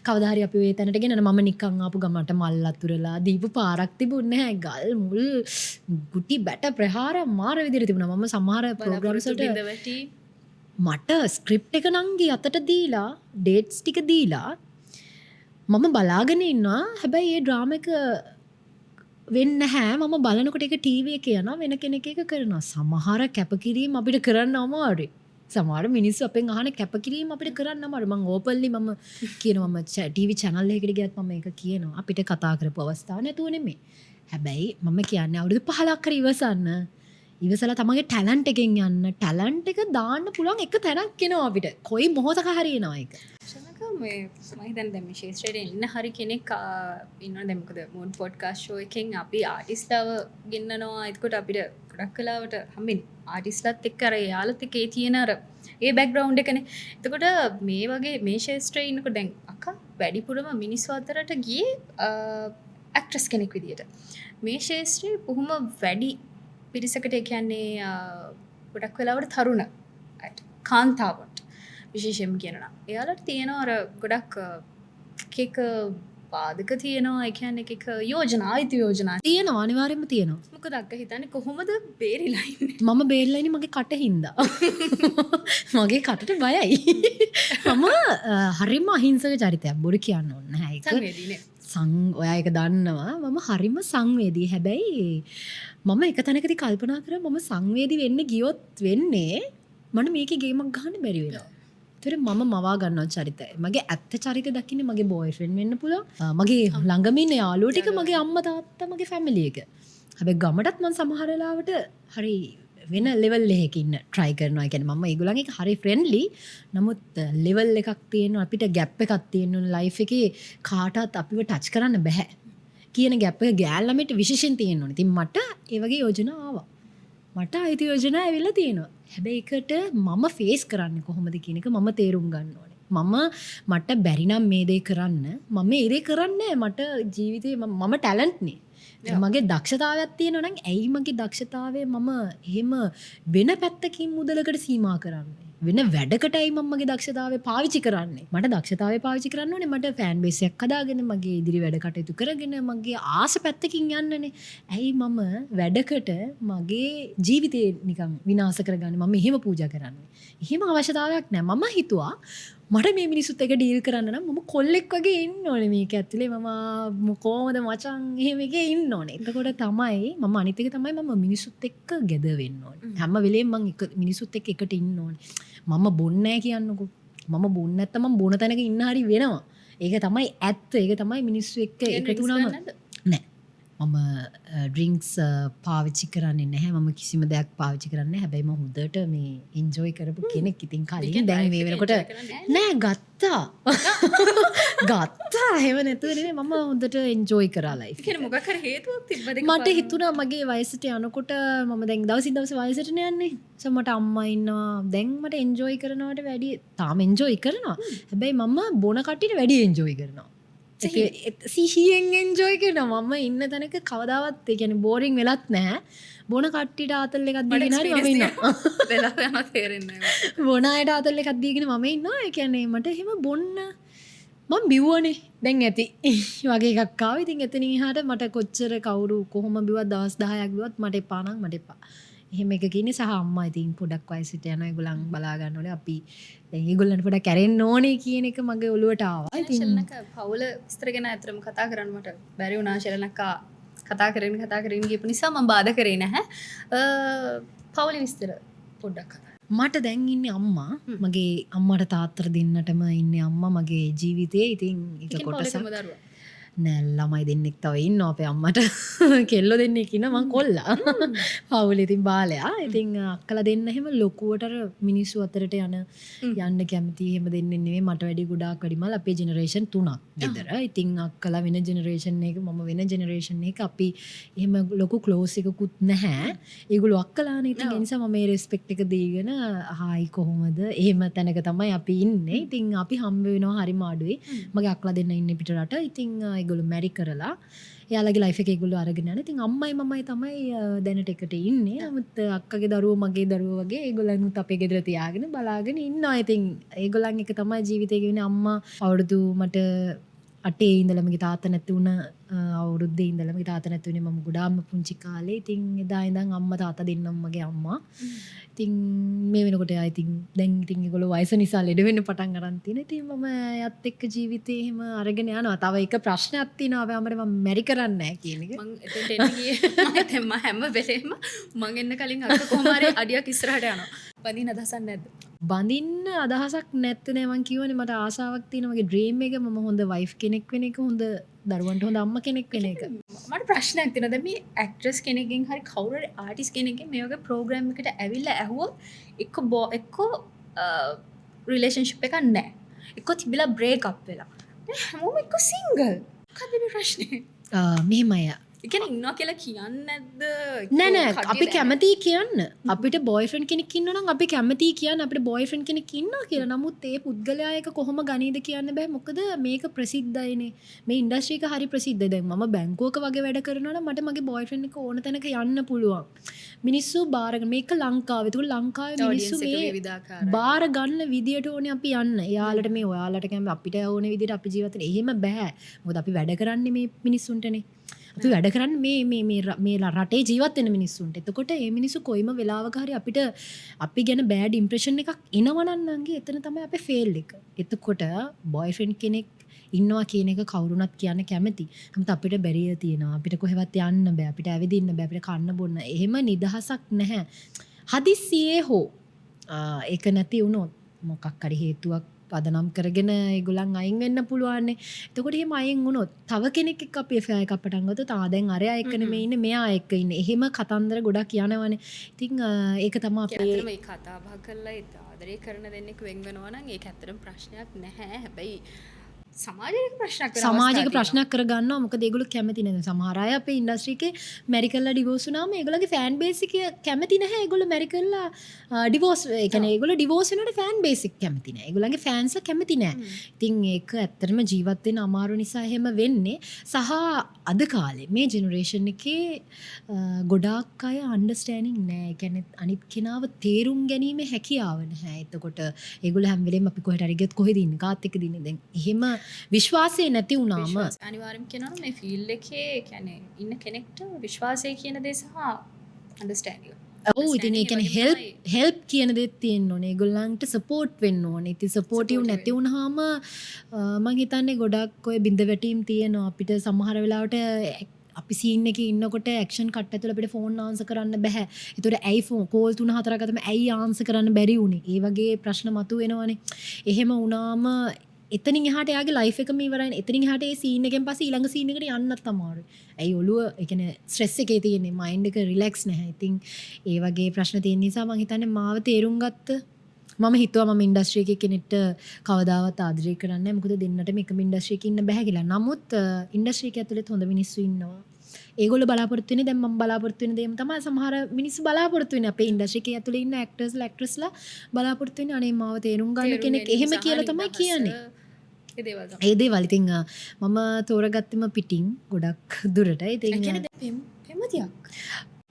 කවදා හරි අපි ඔය තැනට ගෙනන මම නිකන් ආපු ගමන්ට මල් අතුරලා දීපු පාරක් තිබුණේ නැහැ. ගල් මුල් ගුටි බැට ප්‍රහාර මාර විදිහට තිබුණා. මම සමහර ප්‍රෝග්‍රෑම්ස් වලට මට ස්ක්‍රිප්ට් එක නංගි අතට දීලා ඩේට්ස් ටික දීලා මම බලාගෙන ඉන්නවා. හැබැයි ඒ ඩ්‍රාමා එක වෙන්නේ නැහැ. මම බලනකොට ඒක ටීවී එකේ යනවා වෙන කෙනෙක් එක කරනවා. සමහර කැපකිරීම අපිට කරන්න අමාරුයි. සමහර මිනිස්සු අපෙන් අහන කැපකිරීම අපිට කරන්න අමාරුයි. මම ඕපන්ලි මම කියනවා මම ටීවී channel එකකට ගියත් මම ඒක කියනවා. අපිට කතා කරපු අවස්ථාවක් නැතුව නෙමෙයි. හැබැයි මම කියන්නේ අවුරුදු 15ක් හරි ඉවසන්න. ඉවසලා තමගේ ටැලන්ට් එකෙන් යන්න. ටැලන්ට් එක දාන්න පුළුවන් එක තැනක් එනවා අපිට. කොයි මොහොතක හරි එනවා ඒක. මේ මම හිතන්නේ දැන් මේ ශාස්ත්‍රයේ ඉන්න හරි කෙනෙක් ඉන්නවා. දැන් මොකද මෝඩ් පොඩ්කාස්ට් ෂෝ එකෙන් අපි ආටිස්ට්ලාව ගෙන්නනවා. එතකොට අපිට ගොඩක් කලාවට හම්බෙන්නේ ආටිස්ට්ලාත් එක්ක අර යාළුත් එක්ක ඒ තියෙන අර ඒ බෑග්ග්‍රවුන්ඩ් එකනේ. එතකොට මේ වගේ මේ ශාස්ත්‍රයේ ඉන්නකොට දැන් අක්කා වැඩිපුරම මිනිස්සු අතරට ගියේ ඇක්ට්‍රස් කෙනෙක් විදියට. මේ ශාස්ත්‍රයේ කොහොම වැඩි පිරිසකට ඒ කියන්නේ ගොඩක් වෙලාවට තරුණ අයට කාන්තාවන්ට විශේෂයෙන්ම කියනවා. එයාලට තියෙනවා අර ගොඩක් එක පාදක තියෙනවා. ඒ කියන්නේ එක යෝජනා අයිති යෝජනා තියෙනවා අනිවාර්යයෙන්ම තියෙනවා. මොකද අක්ක හිතන්නේ කොහොමද බේරිලා ඉන්නේ? මම බේරිලා ඉන්නේ මගේ කට හින්දා. මගේ කටට බයයි. මම හරිම අහිංසක චරිතයක්. බොරු කියන්න ඕනේ නැහැ ඒක. සංවේදීනේ. ඔයා ඒක දන්නවා. මම හරිම සංවේදී. හැබැයි මම එක තැනකදී කල්පනා කරා මම සංවේදී වෙන්න ගියොත් වෙන්නේ මට මේකේ ගේමක් ගහන්න බැරි වෙනවා. ඒතර මම මවා ගන්නවා චරිතය. මගේ ඇත්ත චරිතය දකින්නේ මගේ බොයිෆ්‍රෙන්ඩ් වෙන්න පුළුවන්. මගේ ළඟම ඉන්න යාළුවෝ ටික මගේ අම්මා තාත්තා මගේ ෆැමිලි එක. හැබැයි ගමටත් මම සමහර වෙලාවට හරි වෙන ලෙවල් එකක ඉන්න try කරනවා. ඒ කියන්නේ මම ඒගොල්ලන් එක්ක හරි friendly. නමුත් ලෙවල් එකක් තියෙනවා අපිට gap එකක් තියෙනවා life එකේ කාටවත් අපිව touch කරන්න බෑ. කියන gap එක ගෑල් ළමයට විශේෂයෙන් තියෙනවා. ඉතින් මට ඒ වගේ යෝජනා ආවා. මට අයිති යෝජනා ඇවිල්ලා තියෙනවා. හැබැයි ඒකට මම ෆේස් කරන්නේ කොහොමද කියන එක මම තේරුම් ගන්න ඕනේ. මට බැරි නම් මේ දේ කරන්න මම ඒ දේ කරන්නේ මට ජීවිතේ මම ටැලන්ට් නේ. මගේ දක්ෂතාවයක් තියෙනවා නම් ඇයි මගේ දක්ෂතාවය මම එහෙම වෙන පැත්තකින් මුදලකට සීමා කරන්නේ? වෙන වැඩකටයි මම මගේ දක්ෂතාවය පාවිච්චි කරන්නේ. මට දක්ෂතාවය පාවිච්චි කරන්න ඕනේ මට ෆෑන් බේස් එකක් හදාගෙන මගේ ඉදිරි වැඩ කටයුතු කරගෙන මගේ ආස පැත්තකින් යන්නනේ. ඇයි මම වැඩකට මගේ ජීවිතේ නිකන් විනාශ කරගන්නේ? මම එහෙම පූජා කරන්නේ. එහෙම අවශ්‍යතාවයක් නැහැ. මම හිතුවා මට මේ මිනිස්සුත් එක ඩීල් කරන්න නම් මම කොල්ලෙක් වගේ ඉන්න ඕනේ මේක ඇතුලේ. මම කොහොමද මචං එහෙම එකේ ඉන්න ඕනේ. එතකොට තමයි මම අනිත් එක තමයි මම මිනිස්සුත් එක්ක ගෙද වෙන්න ඕනේ. හැම වෙලේම මම මිනිස්සුත් එක්ක එකට ඉන්න ඕනේ. මම බොන්නේ නැහැ කියන්නකෝ. මම බොන්නේ නැත්තම් මම බොන තැනක ඉන්න හරි වෙනවා. ඒක තමයි ඇත්ත. ඒක තමයි මිනිස්සු එක්ක එකතු වුණාම නෑ. මම ඩ්‍රින්ක්ස් පාවිච්චි කරන්නේ නැහැ. මම කිසිම දෙයක් පාවිච්චි කරන්නේ නැහැ. හැබැයි මම හොඳට මේ එන්ජොයි කරපු කෙනෙක්. ඉතින් කලින් දැන් මේ වෙනකොට නෑ ගත්තා. ගත්තා. එහෙම නැතුව නෙමෙයි මම හොඳට එන්ජොයි කරා ලයිෆ්. කියන්නේ මොකක් හරි හේතුවක් තිබ්බද? මට හිතුණා මගේ වයසට යනකොට මම දැන් දවසින් දවස වයසට යන්නේ. සෝ මට අම්මා ඉන්නවා. දැන් මට එන්ජොයි කරනවට වැඩිය තාම එන්ජොයි කරනවා. හැබැයි මම බොන කට්ටියට වැඩිය එන්ජොයි කරනවා. සිහියෙන් එන්ජොයි කරනවා. මම ඉන්න තැනක කවදාවත් ඒ කියන්නේ බෝරින් වෙලත් නැහැ. බොන කට්ටියට ආතල් එකක් දීගෙන හරි මම ඉන්නවා. වෙලා යනවා තේරෙන්නේ නැහැ. බොන අයට ආතල් එකක් දීගෙන මම ඉන්නවා. ඒ කියන්නේ මට එහෙම බොන්න මම බිව්වනේ. දැන් ඇති. වගේ එකක් ආවා. ඉතින් එතනින් එහාට මට කොච්චර කවුරු කොහොම බිව්වත් දවස් 10ක් බිව්වත් මට එපා නම් මට එපා. එහෙම එක කියන්නේ සහ අම්මා ඉතින් පොඩක් වයසට යනවා. ඒගොල්ලන් බලා ගන්න ඕනේ. අපි දැන් ඒගොල්ලන්ට පොඩක් කැරෙන්න ඕනේ කියන එක මගේ ඔළුවට ආවා. ඉතින් ශලනක පවුල විස්තර ගැන අතරම කතා කරන්න මට බැරි වුණා. ශලනක කතා කරගෙන ගියපු නිසා මම බාධා කරේ නැහැ. පවුල විස්තර පොඩ්ඩක් කතා. මට දැන් ඉන්නේ අම්මා. මගේ අම්මට තාත්තට දෙන්නටම ඉන්නේ අම්මා මගේ ජීවිතේ. ඉතින් ඒක කොටසක්. නෑ ළමයි දෙන්නෙක් තව ඉන්නවා අපේ අම්මට. කෙල්ලෝ දෙන්නෙක් ඉන්නවා මං කොල්ලා. පවුලේ ඉතින් බාලයා. ඉතින් අක්කලා දෙන්න එහෙම ලොකුවට මිනිස්සු අතරට යන්න කැමති එහෙම දෙන්නේ නෙමෙයි. මට වැඩි ගොඩාක් වැඩිමල් අපේ ජෙනරේෂන් 3ක් ගෙදර. ඉතින් අක්කලා වෙන ජෙනරේෂන් එක මම වෙන ජෙනරේෂන් එක අපි එහෙම ලොකු ක්ලෝස් එකකුත් නැහැ. ඒගොල්ලෝ අක්කලානේ. ඉතින් ඒ නිසා මම මේ රෙස්පෙක්ට් එක දීගෙන හායි කොහොමද? එහෙම තැනක තමයි අපි ඉන්නේ. ඉතින් අපි හම්බ වෙනවා හරිම අඩුයි. මගේ අක්කලා දෙන්න ඉන්නේ පිටරට. ඉතින් ඒගොල්ලෝ මැරි කරලා එයාලගේ ලයිෆ් එක ඒගොල්ලෝ අරගෙන යන. ඉතින් අම්මයි මමයි තමයි දැනට එකට ඉන්නේ. නමුත් අක්කගේ දරුවෝ මගේ දරුවෝ වගේ ඒගොල්ලන්ුත් අපේ ගෙදර තියාගෙන බලාගෙන ඉන්නවා. ඉතින් ඒගොල්ලන් එක තමයි ජීවිතේ ගෙවන්නේ. අම්මා අවුරුදු මට 8 ඉඳලා මගේ තාත්තා නැති වුණ අවුරුද්දේ ඉඳලා මගේ තාත්තා නැති වුණේ මම ගොඩාක්ම පුංචි කාලේ. ඉතින් එදා ඉඳන් අම්මා තාත්තා දෙන්නම මගේ අම්මා. ඉතින් මේ වෙනකොට ආ ඉතින් දැන් ඉතින් ඒගොල්ලෝ වයස නිසා ලෙඩ වෙන්න පටන් අරන් තියෙනවා. ඉතින් මම එයත් එක්ක ජීවිතේ එහෙම අරගෙන යනවා. තව එක ප්‍රශ්නයක් තියෙනවා. අපි අමර මම මැරි කරන්නේ නැහැ කියන එක. මම එතෙන්ට එන්න ගියේ මම හැම වෙලේම මං එන්න කලින් අක්ක කොහොම හරි අඩියක් ඉස්සරහට යනවා. බඳින්න අදහසක් නැද්ද? බඳින්න අදහසක් නැත්තේ නෑ. මං කියවනේ මට ආසාවක් තියෙනවා. මගේ ඩ්‍රීම් එක මම හොඳ වයිෆ් කෙනෙක් වෙන එක, හොඳ දරුවන්ට හොඳ අම්මා කෙනෙක් වෙන එක. මට ප්‍රශ්නයක් තියෙනවා. දැන් මේ ඇක්ට්‍රස් කෙනෙක්ගෙන් හරි කවුරු හරි ආටිස්ට් කෙනෙක්ගෙන් මේ වගේ ප්‍රෝග්‍රෑම් එකකට ඇවිල්ලා ඇහුවොත් එක්ක රිලේෂන්ෂිප් එකක් නැහැ. එක්ක තිබිලා බ්‍රේක් අප් වෙලා. දැන් හැමෝම එක්ක සිංගල්. මොකද මේ ප්‍රශ්නේ? මෙහෙමයි. ඒ කියන්නේ ඉන්නවා කියලා කියන්නේ නැද්ද? නෑ අපි කැමතියි කියන්න. අපිට බොයිෆ්‍රෙන්ඩ් කෙනෙක් ඉන්නවා නම් අපි කැමතියි කියන්න අපිට බොයිෆ්‍රෙන්ඩ් කෙනෙක් ඉන්නවා කියලා. නමුත් ඒ පුද්ගලයා එක කොහොම ගනීද කියන්න බෑ. මොකද මේක ප්‍රසිද්ධයිනේ. මේ ඉන්ඩස්ට්‍රි එක හරි ප්‍රසිද්ධයි. දැන් මම බැංකුවක වගේ වැඩ කරනවා නම් මට මගේ බොයිෆ්‍රෙන්ඩ් එක ඕන තැනක යන්න පුළුවන්. මිනිස්සු බාරගෙන මේක ලංකාවේ. ඒක ලංකාවේ මිනිස්සු මේ බාර ගන්න විදියට ඕනේ අපි යන්න. එයාලට මේ ඔයාලට කැම අපිට ඕනේ විදියට අපි ජීවත් වෙන්න. එහෙම බෑ. මොකද අපි වැඩ කරන්නේ මේ මිනිස්සුන්ටනේ. අපි වැඩ කරන්නේ මේ රටේ ජීවත් වෙන මිනිස්සුන්ට. එතකොට මේ මිනිස්සු කොයිම වෙලාවක හරි අපිට අපි ගැන බෑඩ් ඉම්ප්‍රෙෂන් එකක් එනවනන්නන්ගේ එතන තමයි අපේ ෆේල් එක. එතකොට බොයිෆ්‍රෙන්ඩ් කෙනෙක් ඉන්නවා කියන එක කවුරුණත් කියන්න කැමති. නමුත් අපිට බැරිය තියෙනවා. අපිට කොහෙවත් යන්න බෑ. අපිට ඇවිදින්න බෑ. අපිට කන්න බොන්න. එහෙම නිදහසක් නැහැ. හදිස්සියේ හෝ ඒක නැති වුණොත් මොකක් හරි හේතුවක් පදනම් කරගෙන ඒගොල්ලන් අයින් වෙන්න පුළුවන්. එතකොට එහෙම අයින් වුණොත් තව කෙනෙක් එක්ක අපි affair එකක් පටන් ගත්තොත් දැන් අරයා එක්ක නෙමෙයි ඉන්නේ මෙයා එක්ක ඉන්නේ. එහෙම කතන්දර ගොඩක් යනවනේ. ඉතින් ඒක තමයි අපේ ඇත්තටම මේ කතා බහ කරලා ඒ ආදරය කරන දෙන්නෙක් වෙන් වෙනවා නම් ඒක ඇත්තටම ප්‍රශ්නයක් නැහැ. හැබැයි සමාජික ප්‍රශ්නයක් වෙන සමාජික ප්‍රශ්නයක් කරගන්නවා. මොකද ඒගොල්ලෝ කැමති නැහැ. සමහර අය අපේ ඉන්ඩස්ට්‍රි එකේ මැරි කරලා ඩිවෝස් වුණාම ඒගොල්ලෝගේ ෆෑන් බේස් එක කැමති නැහැ. ඒගොල්ලෝ මැරි කරලා ඩිවෝස් ඒ කියන්නේ ඒගොල්ලෝ ඩිවෝස් වෙනකොට ෆෑන් බේස් එක කැමති නැහැ. ඒගොල්ලන්ගේ ෆෑන්ස්ලා කැමති නැහැ. ඉතින් ඒක ඇත්තටම ජීවත් වෙන්න අමාරු නිසා එහෙම වෙන්නේ. සහ අද කාලේ මේ ජෙනරේෂන් එකේ ගොඩාක් අය අන්ඩර්ස්ටෑන්ඩින් නැහැ. ඒ කියන්නේ අනිත් කෙනාව තේරුම් ගැනීම හැකියාව නැහැ. එතකොට ඒගොල්ලෝ හැම වෙලේම අපි කොහෙට හරි ගියත් කොහෙද ඉන්නේ කාත් එක්කද ඉන්නේ දැන් එහෙම විශ්වාසය නැති වුණාම අනිවාර්යයෙන්ම කියනවා මේ ෆීල්ඩ් එකේ කියන්නේ ඉන්න කෙනෙක්ට විශ්වාසය කියන දේ සහ අන්ඩර්ස්ටෑන්ඩින්. ඔව් ඉතින් ඒ කියන්නේ හෙල්ප් කියන දේත් තියෙන්න ඕනේ. ඒගොල්ලන්ට සපෝට් වෙන්න ඕනේ. ඉතින් සපෝටිව් නැති වුණාම මම හිතන්නේ ගොඩක් ඔය බින්ද වැටීම් තියෙනවා. අපිට සමහර වෙලාවට අපි සීන් එකේ ඉන්නකොට ඇක්ෂන් කට් ඇතුළ අපිට ෆෝන් ආන්සර් කරන්න බෑ. ඒතකොට ඇයි ෆෝන් කෝල් 3-4 ගත්තම ඇයි ආන්සර් කරන්න බැරි වුනේ? ඒ වගේ ප්‍රශ්න මතුවෙනවනේ. එහෙම වුණාම එතනින් එහාට යාගේ ලයිෆ් එකම ඉවරයි. එතනින් එහාට ඒ සීන් එකෙන් පස්සේ ඊළඟ සීන් එකට යන්නත් අමාරුයි. ඇයි ඔළුව ඒ කියන්නේ ස්ට්‍රෙස් එකේ තියෙන්නේ. මයින්ඩ් එක රිලැක්ස් නැහැ. ඉතින් ඒ වගේ ප්‍රශ්න තියෙන නිසා මම හිතන්නේ මාව තේරුම් ගත්ත මම හිතුවා මම ඉන්ඩස්ට්‍රි එකේ කෙනෙක්ට කවදාවත් ආදරය කරන්නේ නැහැ. මොකද දෙන්නටම එකම ඉන්ඩස්ට්‍රි එකේ ඉන්න බෑ කියලා. නමුත් ඉන්ඩස්ට්‍රි එක ඇතුළේ හොඳ මිනිස්සු ඉන්නවා. ඒගොල්ලෝ බලාපොරොත්තු වෙන්නේ දැන් මම බලාපොරොත්තු වෙන දේම තමයි සමහර මිනිස්සු බලාපොරොත්තු වෙන්නේ අපේ ඉන්ඩස්ට්‍රි එකේ ඇතුළේ ඉන්න ඇක්ටර්ස්ලා ඇක්ට්‍රස්ලා බලාපොරොත්තු වෙන්නේ අනේ මාව තේරුම් ගන්න කෙනෙක් එහෙම කියලා තමයි කියන්නේ. ඒ දේවල් ඉතින් මම තෝරගත්තම පිටින් ගොඩක් දුරට. ඉතින්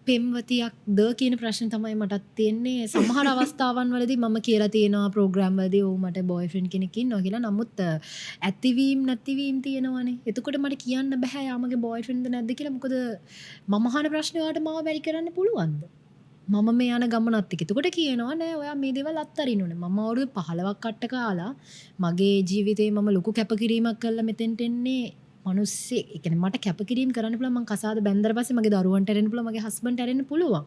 පෙම්වතියක්ද කියන ප්‍රශ්න තමයි මටත් තියෙන්නේ. සමහර අවස්ථාවන් වලදී මම කියලා තියෙනවා ප්‍රෝග්‍රෑම් වලදී ඔව් මට බොයිෆ්‍රෙන්ඩ් කෙනෙක් ඉන්නවා කියලා. නමුත් ඇතිවීම නැතිවීම තියෙනවනේ. එතකොට මට කියන්න බෑ යාමගේ බොයිෆ්‍රෙන්ඩ්ද නැද්ද කියලා. මොකද මම අහන ප්‍රශ්න වලට මාව බැරි කරන්න පුළුවන්ද? මම මේ යන ගමනත් එක්ක. එතකොට කියනවා නෑ ඔයා මේ දේවල් අත්හරින්න ඕනේ. මම අවුරුදු 15ක් කට්ට කාලා මගේ ජීවිතේ මම ලොකු කැපකිරීමක් කළා මෙතෙන්ට එන්නේ. මිනිස්සෙක් ඒ කියන්නේ මට කැපකිරීම කරන්න පුළුවන්. මං කසාද බැන්දර පස්සේ මගේ දරුවන්ට ඇරෙන්න පුළුවන්. මගේ හස්බන්ඩ්ට ඇරෙන්න පුළුවන්.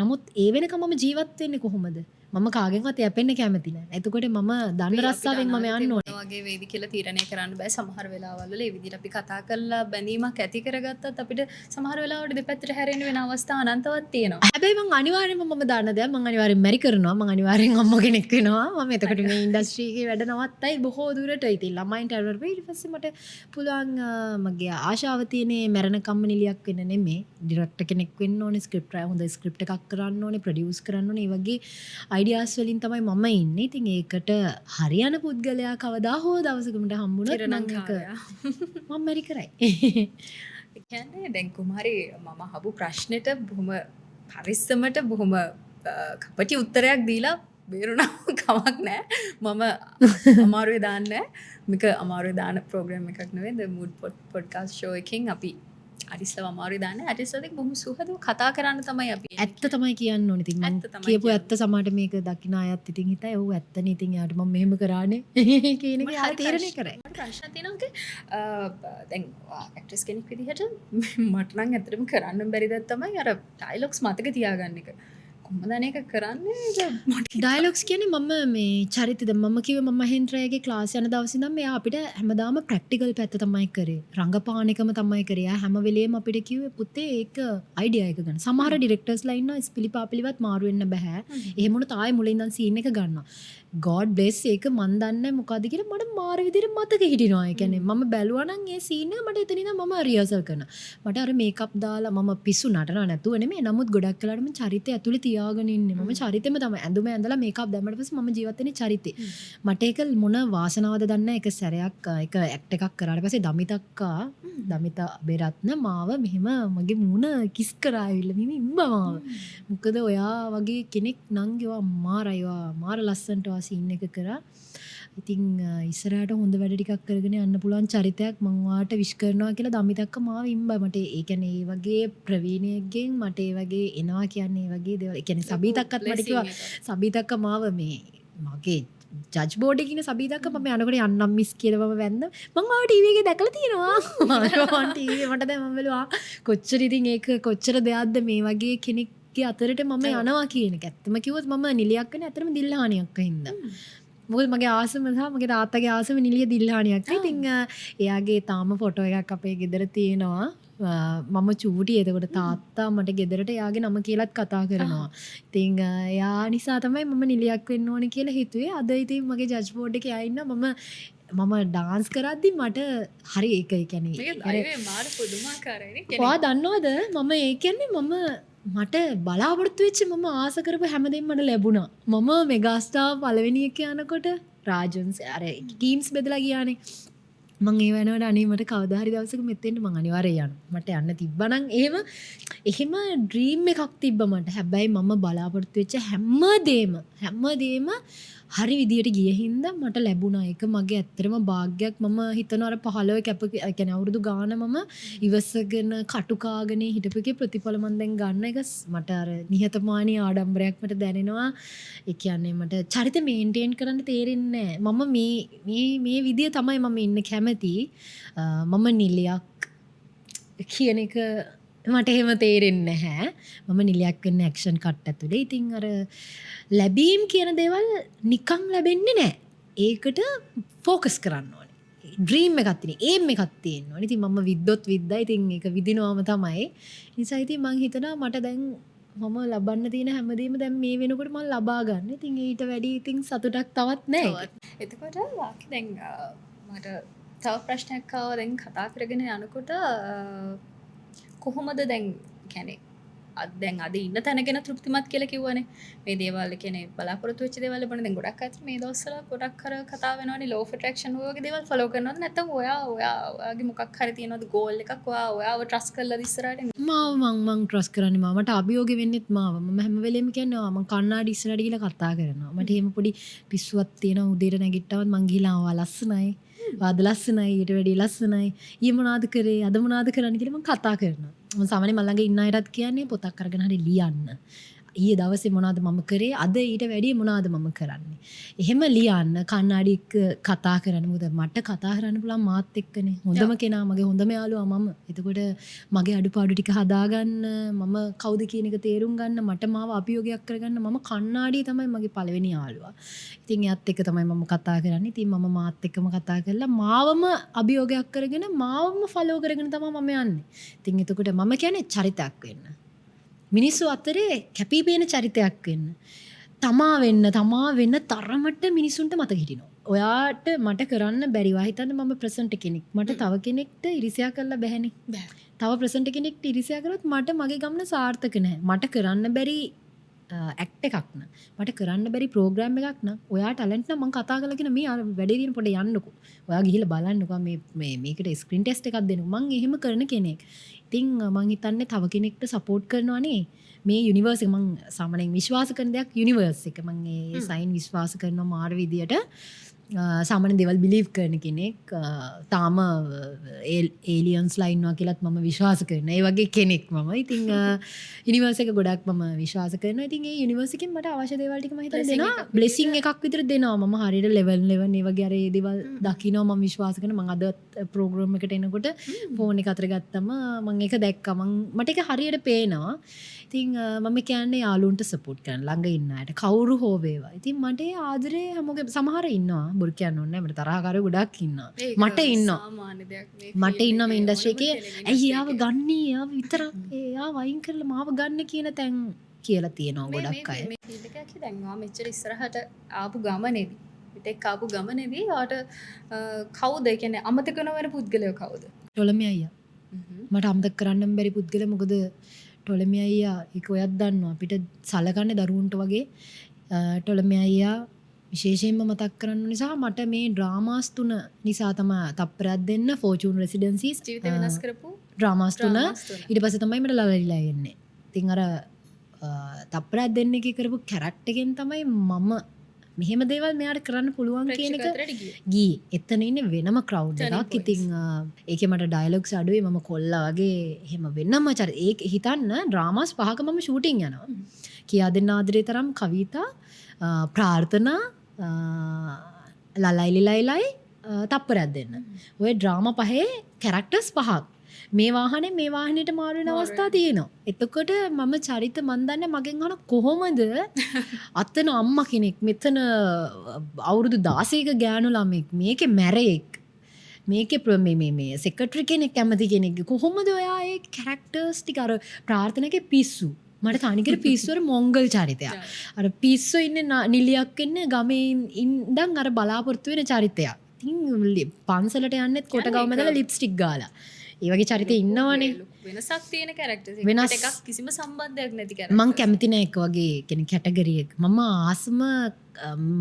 නමුත් ඒ වෙනකම් මම ජීවත් වෙන්නේ කොහොමද? මම කාගෙන්වත් යැපෙන්න කැමති නැහැ. එතකොට මම දන්න රස්සාවෙන් මම යන්න ඕනේ. වගේ වේදි කියලා තීරණය කරන්න බෑ. සමහර වෙලාවල් වල ඒ විදිහට අපි කතා කරලා බැඳීමක් ඇති කරගත්තත් අපිට සමහර වෙලාවට දෙපැත්තට හැරෙන්න වෙන අවස්ථා අනන්තවත් තියෙනවා. හැබැයි මං අනිවාර්යෙන්ම මම දන්න දෙයක් මං අනිවාර්යෙන් මැරි කරනවා. මං අනිවාර්යෙන් අම්මා කෙනෙක් වෙනවා. මම එතකොට මේ ඉන්ඩස්ට්‍රි එකේ වැඩ නවත්තයි බොහෝ දුරට. ඉතින් ළමයින්ට ඇරෙන්න ඊට පස්සේ මට පුළුවන් මගේ ආශාව තියෙන්නේ මැරෙන කම්මනිලියක් වෙන්න නෙමෙයි. ඩිරෙක්ටර් කෙනෙක් වෙන්න ඕනේ. හොඳ ස්ක්‍රිප්ට් එකක් කරන්න ඕනේ. ප්‍රොඩියුස් කරන්න ඕනේ. ඒ වගේ අයිඩියාස් වලින් තමයි මම ඉන්නේ. ඉතින් ඒකට හරියන පුද්ගලයා කවදා හෝ දවසක මට හම්බුනොත් මම මැරි කරයි. ඒ කියන්නේ දැන් කුමාරි මම අහපු ප්‍රශ්නෙට බොහොම පරිස්සමට බොහොම කපටි උත්තරයක් දීලා බේරුණා කමක් නැහැ. මම අමාරුවේ දාන්නේ මේක අමාරුවේ දාන ප්‍රෝග්‍රෑම් එකක් නෙවෙයි. The Mood podcast show එකකින් අපි අරිස්ලව අමාරුවේ දාන්නේ. අරිස්ලව දෙක බොහොම සුහදව කතා කරන්න තමයි අපි. ඇත්ත තමයි කියන්න ඕනේ. ඉතින් මම කියපු ඇත්ත සමහරට මේක දකින්න අයත් ඉතින් හිතයි ඔව් ඇත්තනේ. ඉතින් යාට මම මෙහෙම කරානේ කියන එක යා තීරණය කරයි. මට ප්‍රශ්න තියෙනවා දැන් ඇක්ට්‍රස් කෙනෙක් විදිහට මට නම් ඇත්තටම කරන්න බැරි දෙයක් තමයි අර ඩයලොග්ස් මතක තියාගන්න එක. කොහොමද ඒක කරන්නේ? ඩයලොග්ස් කියන්නේ මම මේ චරිතද මම කිව්වේ මම මහෙන්ද්‍රයාගේ ක්ලාස් යන දවසේ ඉඳන් මෙයා අපිට හැමදාම ප්‍රැක්ටිකල් පැත්ත තමයි කරේ. රංගපාන එකම තමයි කරේ. හැම වෙලේම අපිට කිව්වේ පුතේ ඒක අයිඩියා එක ගන්න. සමහර ඩිරෙක්ටර්ස්ලා ඉන්නවා ස්පිලිපාපිලිවත් මාරු වෙන්න බෑ. එහෙම වුණොත් ආයෙ මුලින් ඉඳන් සීන් එක ගන්නවා. God bless ඒක මන් දන්නේ මොකද්ද කියලා මට මාර විදිහට මතක හිටිනවා. ඒ කියන්නේ මම බැලුවා නම් ඒ සීන් එක මට එතන ඉඳන් මම රිහර්සල් කරනවා. මට අර මේකප් දාලා මම පිස්සු නටනවා නැතුව නෙමෙයි. නමුත් ගොඩක් වෙලාවට මම චරිතය ඇතුලේ තියාගෙන ඉන්නේ. මම චරිතෙම තමයි ඇඳුම ඇඳලා මේකප් දැම්මට පස්සේ මම ජීවත් වෙන්නේ චරිතේ. මට ඒක මොන වාසනාවද දන්නේ නැහැ. එක සැරයක් එක ඇක්ට් එකක් කරාට පස්සේ දමිතා බෙරත්න මාව මෙහෙම මගේ මූණ කිස් කරා ඇවිල්ලා මෙහෙම ඉම්බමාව. මොකද ඔයා වගේ කෙනෙක් නම් ඒවා මාරයි මාර ලස්සනට සීන් එක කරා. ඉතින් ඉස්සරහට හොඳ වැඩ ටිකක් කරගෙන යන්න පුළුවන් චරිතයක් මම වාට විශ් කරනවා කියලා දමිතක්ක මාව ඉම්බා. මට ඒ කියන්නේ ඒ වගේ ප්‍රවීණයෙක්ගෙන් මට ඒ වගේ එනවා කියන්නේ ඒ වගේ දේවල්. ඒ කියන්නේ සබීතක්කත් මට කිව්වා සබීතක්ක මාව මේ මගේ ජජ් බෝඩ් එකේ ඉන්න සබීතක්ක මම යනකොට යන්නම් මිස් කියලා මම වැන්න. මම ආව ටීවී එකේ දැකලා තියෙනවා. මම ටීවී මට දැන් මම බැලුවා කොච්චර ඉතින් ඒක කොච්චර දෙයක්ද මේ වගේ කෙනෙක්ගේ අතරට මම යනවා කියන එක. ඇත්තම කිව්වොත් මම නිලියක් වෙන ඇත්තටම දිල්හානියක් හින්දා. මොකද මගේ ආසම සහ මගේ තාත්තගේ ආසම නිලිය දිල්හානියක්. ඉතින් එයාගේ තාම ෆොටෝ එකක් අපේ ගෙදර තියෙනවා. මම චූටි එතකොට තාත්තා මට ගෙදරට එයාගේ නම කියලත් කතා කරනවා. ඉතින් එයා නිසා තමයි මම නිලියක් වෙන්න ඕනේ කියලා හිතුවේ. අද ඉතින් මගේ ජජ් බෝඩ් එකේ ආයින්න මම ඩාන්ස් කරද්දි මට හරි ඒක කියන්නේ මාර පුදුමාකාරයිනේ. ඔයා දන්නවද මම ඒ කියන්නේ මට බලාපොරොත්තු වෙච්ච මම ආස කරපු හැමදේම මට ලැබුණා. මම මෙගාස්ටාර් පළවෙනි එක යනකොට රාජන්ස් අර ටීම්ස් බෙදලා ගියානේ. මං ඒ වෙනකොට අනේ මට කවදා හරි දවසක මෙතෙන්ට මං අනිවාර්යයෙන් යනවා. මට යන්න තිබ්බනම් එහෙම ඩ්‍රීම් එකක් තිබ්බ මට. හැබැයි මම බලාපොරොත්තු වෙච්ච හැමදේම හරි විදියට ගිය හින්දා මට ලැබුණා. ඒක මගේ ඇත්තටම භාග්යක්. මම හිතනවා අර 15 කියන්නේ අවුරුදු ගාන මම ඉවසගෙන කටුකාගෙන හිටපුකේ ප්‍රතිඵල මම දැන් ගන්න එක මට අර නිහතමානී ආඩම්බරයක් මට දැනෙනවා. ඒ කියන්නේ මට චරිත මේන්ටේන් කරන්න තේරෙන්නේ නැහැ. මම මේ විදිය තමයි මම ඉන්න කැමති. මම නිලියක් කියන එක මට එහෙම තේරෙන්නේ නැහැ. මම නිලියක් වෙන්න ඇක්ෂන් කට් ඇතුලේ. ඉතින් අර ලැබීම් කියන දේවල් නිකන් ලැබෙන්නේ නැහැ. ඒකට ફોකස් කරන්න ඕනේ. ඩ්‍රීම් එකක් තියෙන, ඒම් එකක් තියෙන්න ඕනේ. ඉතින් මම විද්දොත් විද්දා. ඉතින් ඒක විදිනවම තමයි. නිසා ඉතින් මං හිතනවා මට දැන් මම ලබන්න තියෙන හැමදේම දැන් මේ වෙනකොට මම ලබා ගන්න. ඉතින් ඊට වැඩි ඉතින් සතුටක් තවත් නැහැ. එතකොට වාකි දැන් මට තව ප්‍රශ්නයක් ආවා. දැන් කතා කරගෙන යනකොට කොහොමද දැන් කියන්නේ දැන් අද ඉන්න තැන ගැන තෘප්තිමත් කියලා කිව්වනේ. මේ දේවල් කියන්නේ බලාපොරොත්තු වෙච්ච දේවල් ලබන දැන් ගොඩක් අය මේ දවස්වල ගොඩක් කර කතා වෙනවානේ law of attraction වගේ දේවල් follow කරනවද නැත්නම් ඔයාගේ මොකක් හරි තියෙනවද goal එකක් ඔයාව trust කරලාද ඉස්සරහට මම trust කරන්නේ මට අභියෝග වෙන්නෙත් මම හැම වෙලෙම කියන්නේ මම කන්නාඩි ඉස්සරහට ගිහලා කතා කරනවා. මට එහෙම පොඩි පිස්සුවක් තියෙනවා. උදේට නැගිට්ටවත් මං ගිහලා ආවා ලස්සනයි. වාද ලස්සනයි, ඊට වැඩි ලස්සනයි. ඊ මොනවාද කරේ? අද මොනවාද කරන්න කියලා මම කතා කරනවා. මම සාමාන්‍යයෙන් මම ළඟ ඉන්න අයටත් කියන්නේ පොතක් අරගෙන හරි ලියන්න. ඊයේ දවසේ මොනවද මම කරේ? අද ඊට වැඩිය මොනවද මම කරන්නේ? එහෙම ලියන්න කන්නාඩි එක්ක කතා කරන්න. මොකද මට කතා කරන්න පුළුවන් මාත් එක්කනේ. හොඳම කෙනා මගේ හොඳම යාළුවා මම. එතකොට මගේ අඩුපාඩු ටික හදාගන්න, මම කවුද කියන එක තේරුම් ගන්න, මට මාව අභියෝගයක් කරගන්න මම කන්නාඩි තමයි මගේ පළවෙනි යාළුවා. ඉතින් එයාත් එක්ක තමයි මම කතා කරන්නේ. ඉතින් මම මාත් එක්කම කතා කරලා මාවම අභියෝගයක් කරගෙන මාවම ෆලෝ කරගෙන තමයි මම යන්නේ. ඉතින් එතකොට මම කියන්නේ චරිතයක් වෙන්න. මිනිස්සු අතරේ කැපී පෙනෙන චරිතයක් වෙන්න. තමා වෙන්න තරමට මිනිසුන්ට මතක හිටිනවා. ඔයාට මට කරන්න බැරි වා හිතන්න මම ප්‍රසන්ට් කෙනෙක්. මට තව කෙනෙක්ට ඉරිසියා කරලා බැහැනේ. තව ප්‍රසන්ට් කෙනෙක්ට ඉරිසියා කරොත් මට මගේ ගමන සාර්ථක නැහැ. මට කරන්න බැරි ඇක්ට් එකක් න. මට කරන්න බැරි ප්‍රෝග්‍රෑම් එකක් නම් ඔයා ටැලන්ට් නම් මම කතා කරලා කියන මේ අර වැඩේ දින පොඩ යන්නකෝ. ඔයා ගිහිල්ලා බලන්නකෝ මේකට ස්ක්‍රීන් ටෙස්ට් එකක් දෙන්නකෝ. මම එහෙම කරන කෙනෙක්. ඉතින් මං හිතන්නේ තව කෙනෙක්ට සපෝට් කරනවානේ මේ යුනිවර්ස් එක. මං සාමාන්‍යයෙන් විශ්වාස කරන දෙයක් යුනිවර්ස් එක. මං ඒ සයින් විශ්වාස කරනවා මාර විදියට. සාමාන්‍ය දේවල් බිලීව් කරන කෙනෙක්. තාම ඒලියන්ස්ලා ඉන්නවා කියලාත් මම විශ්වාස කරනවා. ඒ වගේ කෙනෙක් මම. ඉතින් යුනිවර්ස් එක ගොඩක් මම විශ්වාස කරනවා. ඉතින් ඒ යුනිවර්ස් එකෙන් මට අවශ්‍ය දේවල් ටික මම හිතලා දෙනවා. බ්ලෙසිං එකක් විතර දෙනවා. මම හරියට level 11 ඒ වගේ අර ඒ දේවල් දකිනවා මම විශ්වාස කරනවා. මම අද ප්‍රෝග්‍රෑම් එකට එනකොට ෆෝන් එක අතර ගත්තම මම ඒක දැක්කා. මට ඒක හරියට පේනවා. ඉතින් මම කියන්නේ යාළුවන්ට සපෝට් කරන්න ළඟ ඉන්න අයට කවුරු හෝ වේවා. ඉතින් මට ඒ ආදරේ හැමෝගේ සමහර ඉන්නවා. බොරු කියන්න ඕනේ නැහැ. මට තරහකාරයෝ ගොඩක් ඉන්නවා. මට ඉන්නවා. සාමාන්‍ය දෙයක් මේ මට ඉන්නවා මේ ඉන්ඩස්ට්‍රි එකේ ඇයි යාව ගන්නේ යාව විතරක් යාව වයින් කරලා මාව ගන්න කියන තැන් කියලා තියෙනවා ගොඩක් අය. මේ ෆීල්ඩ් එකක් දැන්වා මෙච්චර ඉස්සරහට ආපු ගමනේදී පිටෙක් ආපු ගමනේදී ආට කවුද කියන්නේ අමතක නොවන පුද්ගලයෝ කවුද? ටොලමි අයියා. මට අමතක කරන්න බැරි පුද්ගලයා මොකද ටොලමි අයියා ඒක ඔයත් දන්නවා අපිට සලකන්නේ දරුවන්ට වගේ. ටොලමි අයියා විශේෂයෙන්ම මතක් කරන්න නිසා මට මේ ඩ්‍රාමාස් 3 නිසා තමයි තප්පරයක් දෙන්න ෆෝචූන් රෙසිඩෙන්සිස් ජීවිත වෙනස් කරපු ඩ්‍රාමාස් 3 ඊට පස්සේ තමයි මට ලලලිලා එන්නේ. ඉතින් අර තප්පරයක් දෙන්න එකේ කරපු කැරක්ටර් එකෙන් තමයි මම මෙහෙම දේවල් මෙයාට කරන්න පුළුවන් කියන එක ගියේ. එතන ඉන්නේ වෙනම ක්‍රවුඩ් එකක්. ඉතින් ඒකේ මට ඩයලොග්ස් අඩුවේ. මම කොල්ලා වගේ එහෙම වෙන්නම චරිත. ඒක හිතන්න ඩ්‍රාමාස් 5ක මම ෂූටින් යනවා. කියා දෙන්න ආදරේ තරම් කවිතා ප්‍රාර්ථනා ලලයිලි ලයිලයි තප්පරයක් දෙන්න. ඔය ඩ්‍රාමා 5 කැරක්ටර්ස් 5ක්. මේ වාහනයට මාරු වෙන අවස්ථා තියෙනවා. එතකොට මම චරිත මන් දන්නේ මගෙන් අහන කොහොමද අතන අම්මා කෙනෙක් මෙතන අවුරුදු 16ක ගෑනු ළමෙක් මේකේ මැරෙක් මේකේ මේ සෙක්‍රටරි කෙනෙක් කැමති කෙනෙක් කොහොමද ඔයා ඒ කැරක්ටර්ස් ටික අර ප්‍රාර්ථනාගේ පිස්සු මට තනිකර පිස්සුවර මොංගල් චරිතයක්. අර පිස්සු ඉන්නේ නිලියක් ඉන්නේ ගමේ ඉඳන් අර බලාපොරොත්තු වෙන චරිතයක්. ඉතින් පන්සලට යන්නෙත් කොට ගවම දාලා ලිප්ස්ටික් ගාලා. ඒ වගේ චරිතේ ඉන්නවනේ. වෙනසක් තියෙන කැරක්ටර්ස් වෙනස් එකක් කිසිම සම්බන්ධයක් නැති කැරක්ටර්. මං කැමති නෑ එක වගේ කියන්නේ කැටගරි එක. මම ආසම